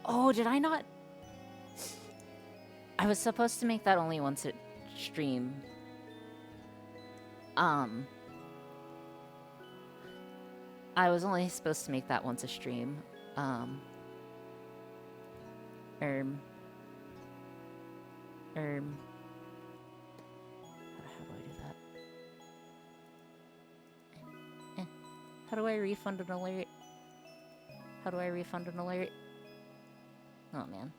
Oh, did I not? I was supposed to make that only once a stream. I was only supposed to make that once a stream. How do I do that? How do I refund an alert? How do I refund an alert? Oh man.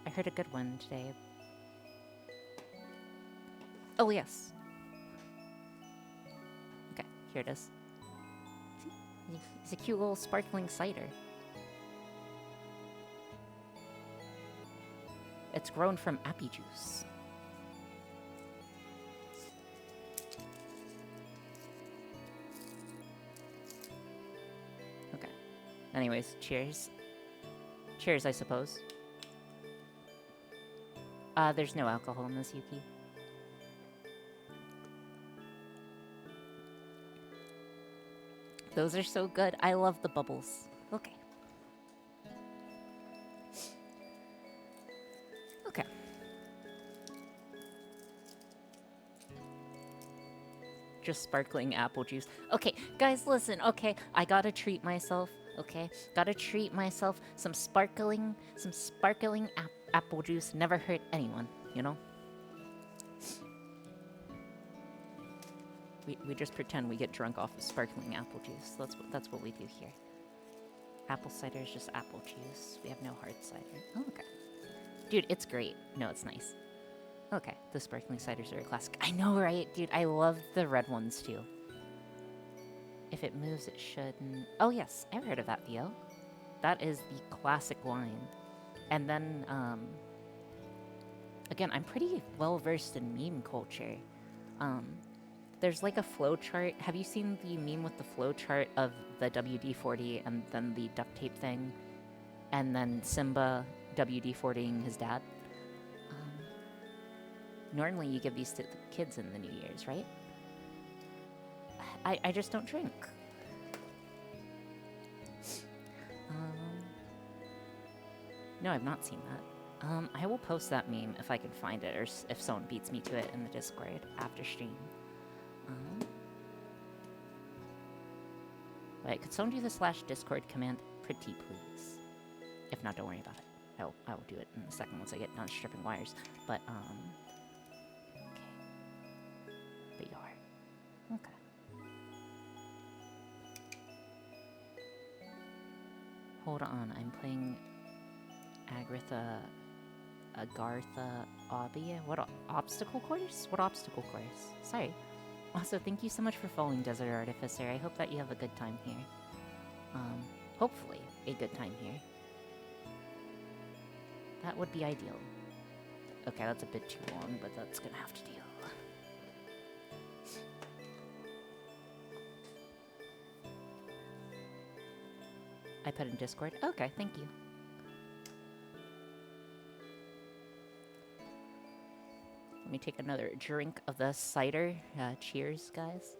I heard a good one today. Oh yes. Okay, here it is. See? It's a cute little sparkling cider. It's grown from appy juice. Okay. Anyways, cheers. Cheers, I suppose. There's no alcohol in this, Yuki. Those are so good. I love the bubbles. Okay. Okay. Just sparkling apple juice. Okay, guys, listen. Okay, I gotta treat myself. Okay, gotta treat myself. Some sparkling apple juice never hurt anyone, you know? We just pretend we get drunk off of sparkling apple juice. That's what we do here. Apple cider is just apple juice. We have no hard cider. Oh, okay. Dude, it's great. No, it's nice. Okay, the sparkling ciders are a classic. I know, right? Dude, I love the red ones, too. If it moves, it shouldn't... Oh, yes. I've heard of that, Theo. That is the classic line. And then, again, I'm pretty well-versed in meme culture. There's like a flowchart. Have you seen the meme with the flowchart of the WD-40 and then the duct tape thing? And then Simba WD-40ing his dad? Normally you give these to the kids in the New Year's, right? I just don't drink. No, I've not seen that. I will post that meme if I can find it, or if someone beats me to it in the Discord after stream. Wait, could someone do the /Discord command pretty please? If not, don't worry about it. I will do it in a second once I get done stripping wires. But, okay. But you are. Okay. Hold on, I'm playing Agartha Obby. What obstacle course? What obstacle course? Sorry. Also, thank you so much for following Desert Artificer. I hope that you have a good time here. Hopefully, a good time here. That would be ideal. Okay, that's a bit too long, but that's gonna have to deal. I put in Discord? Okay, thank you. Let me take another drink of the cider. Cheers, guys.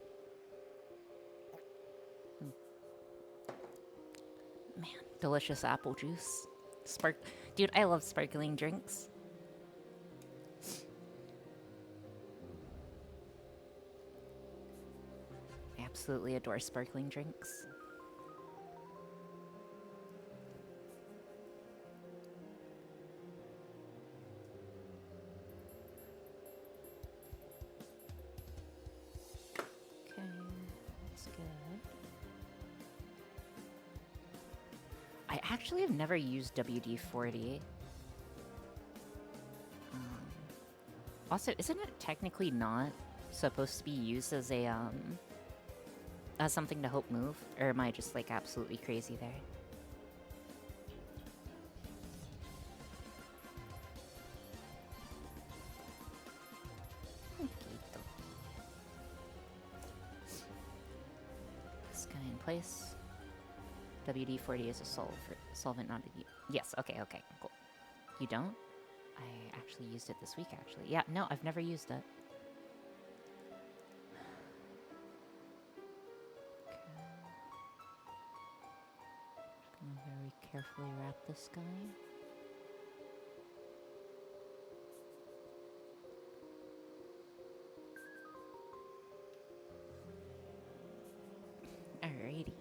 Man, delicious apple juice. Dude, I love sparkling drinks. I absolutely adore sparkling drinks. I actually have never used WD-40. Also, isn't it technically not supposed to be used as a, as something to help move? Or am I just, like, absolutely crazy there? This guy in place. WD-40 is a solvent, not a... Yes, okay, cool. You don't? I actually used it this week, actually. Yeah, no, I've never used it. Okay. Just gonna very carefully wrap this guy. Alrighty.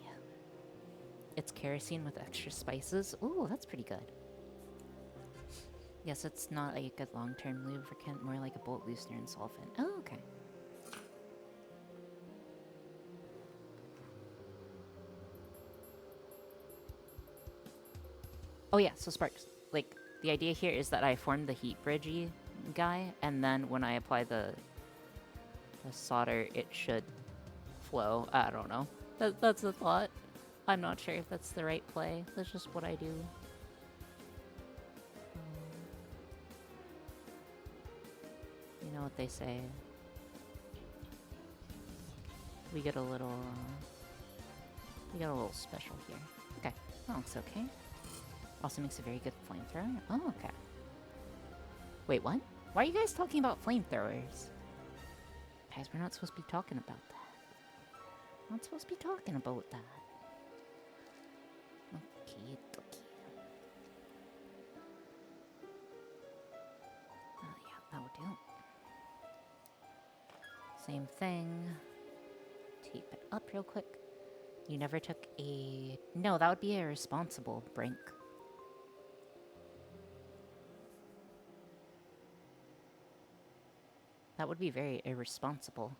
It's kerosene with extra spices. Ooh, that's pretty good. Yes, it's not a good long-term lubricant, more like a bolt loosener and solvent. Oh, okay. Oh yeah, so sparks. Like, the idea here is that I form the heat bridgey guy, and then when I apply the solder, it should flow. I don't know. That's the thought. I'm not sure if that's the right play. That's just what I do. You know what they say. We get a little special here. Okay, that looks okay. Also makes a very good flamethrower. Oh, okay. Wait, what? Why are you guys talking about flamethrowers? Guys, we're not supposed to be talking about that. We're not supposed to be talking about that. Okay, okay. Oh, yeah, that would do. Same thing. Tape it up real quick. You never took a... No, that would be irresponsible, Brink. That would be very irresponsible.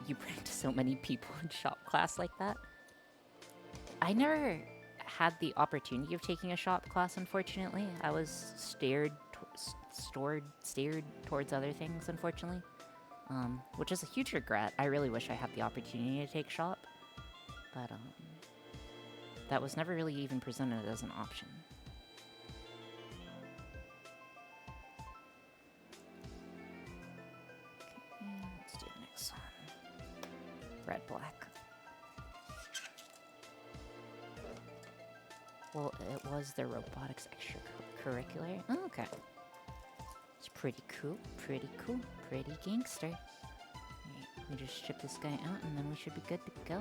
You pranked so many people in shop class like that. I never had the opportunity of taking a shop class, unfortunately. I was steered towards other things, unfortunately. Which is a huge regret. I really wish I had the opportunity to take shop. But, that was never really even presented as an option. Okay, let's do the next one. Red, black. Well, it was the robotics extracurricular. Oh, okay. It's pretty cool, pretty gangster. Alright, we just ship this guy out and then we should be good to go.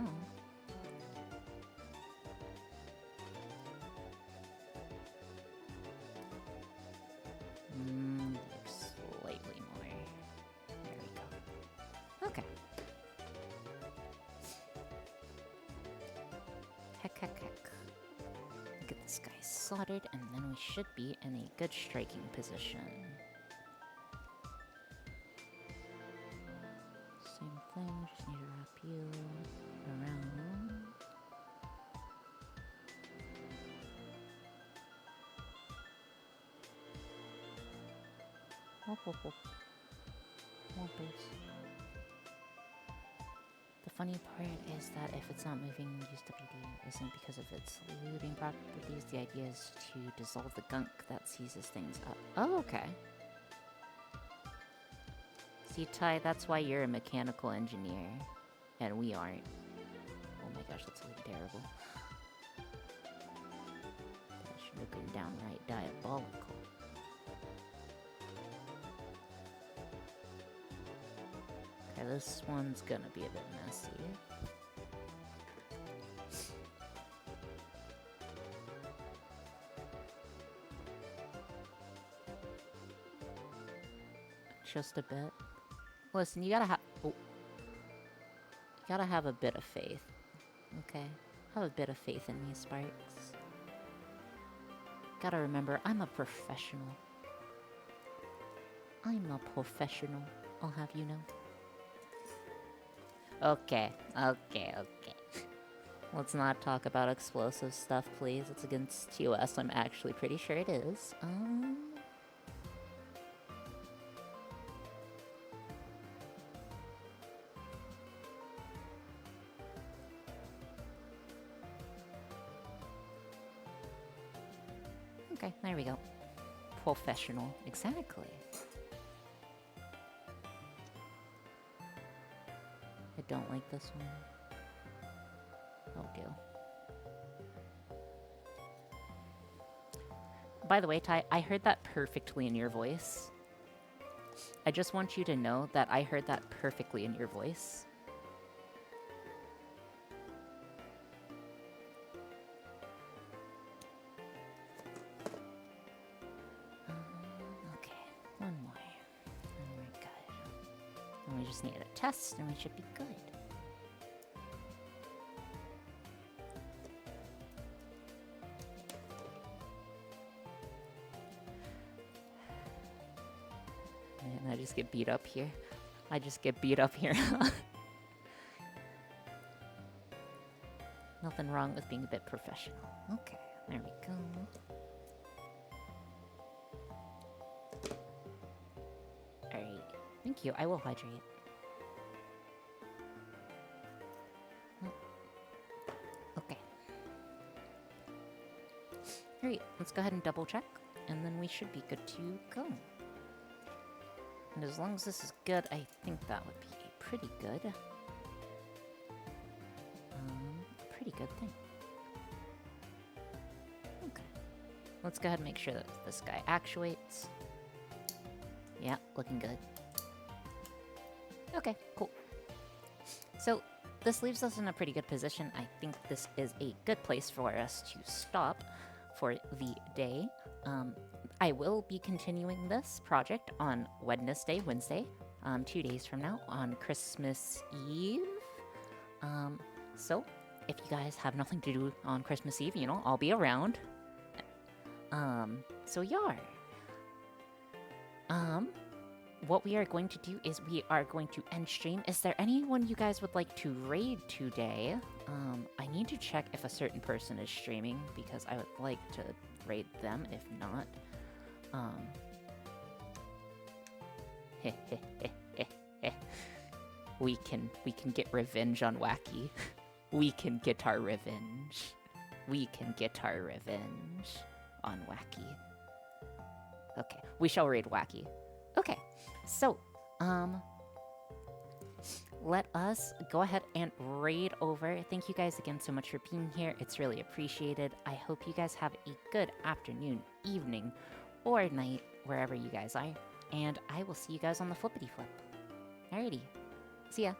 Heck. Get this guy slotted, and then we should be in a good striking position. Same thing, just need to wrap you around. The funny part is that if it's not moving, use WD isn't because of its looting properties. The idea is to dissolve the gunk that seizes things up. Oh, okay. See, Ty, that's why you're a mechanical engineer, and we aren't. Oh my gosh, that's really terrible. That should have been downright diabolical. Okay, this one's gonna be a bit messy. Just a bit. Listen, you gotta have... Oh. You gotta have a bit of faith. Okay? Have a bit of faith in me, Sparks. Gotta remember, I'm a professional. I'm a professional, I'll have you know. Okay. Let's not talk about explosive stuff, please. It's against TOS, I'm actually pretty sure it is. Okay, there we go. Professional, exactly. I don't like this one. Oh, dear. By the way, Ty, I heard that perfectly in your voice. I just want you to know that I heard that perfectly in your voice. Okay, one more. And we're good. And we just need a test, and we should be good. And I just get beat up here. Nothing wrong with being a bit professional. Okay, there we go. Alright, thank you. I will hydrate. Okay. Alright, let's go ahead and double check, and then we should be good to go. And as long as this is good, I think that would be a pretty good thing. Okay. Let's go ahead and make sure that this guy actuates. Yeah, looking good. Okay, cool. So this leaves us in a pretty good position. I think this is a good place for us to stop for the day. I will be continuing this project on Wednesday, 2 days from now, on Christmas Eve. So, if you guys have nothing to do on Christmas Eve, you know, I'll be around. So yar. What we are going to do is we are going to end stream. Is there anyone you guys would like to raid today? I need to check if a certain person is streaming, because I would like to raid them. If not, we can get revenge on Wacky. We can get our revenge. We can get our revenge on Wacky. Okay, we shall raid Wacky. Okay, so, let us go ahead and raid over. Thank you guys again so much for being here. It's really appreciated. I hope you guys have a good afternoon, evening, or night, wherever you guys are. And I will see you guys on the flippity flip. Alrighty. See ya.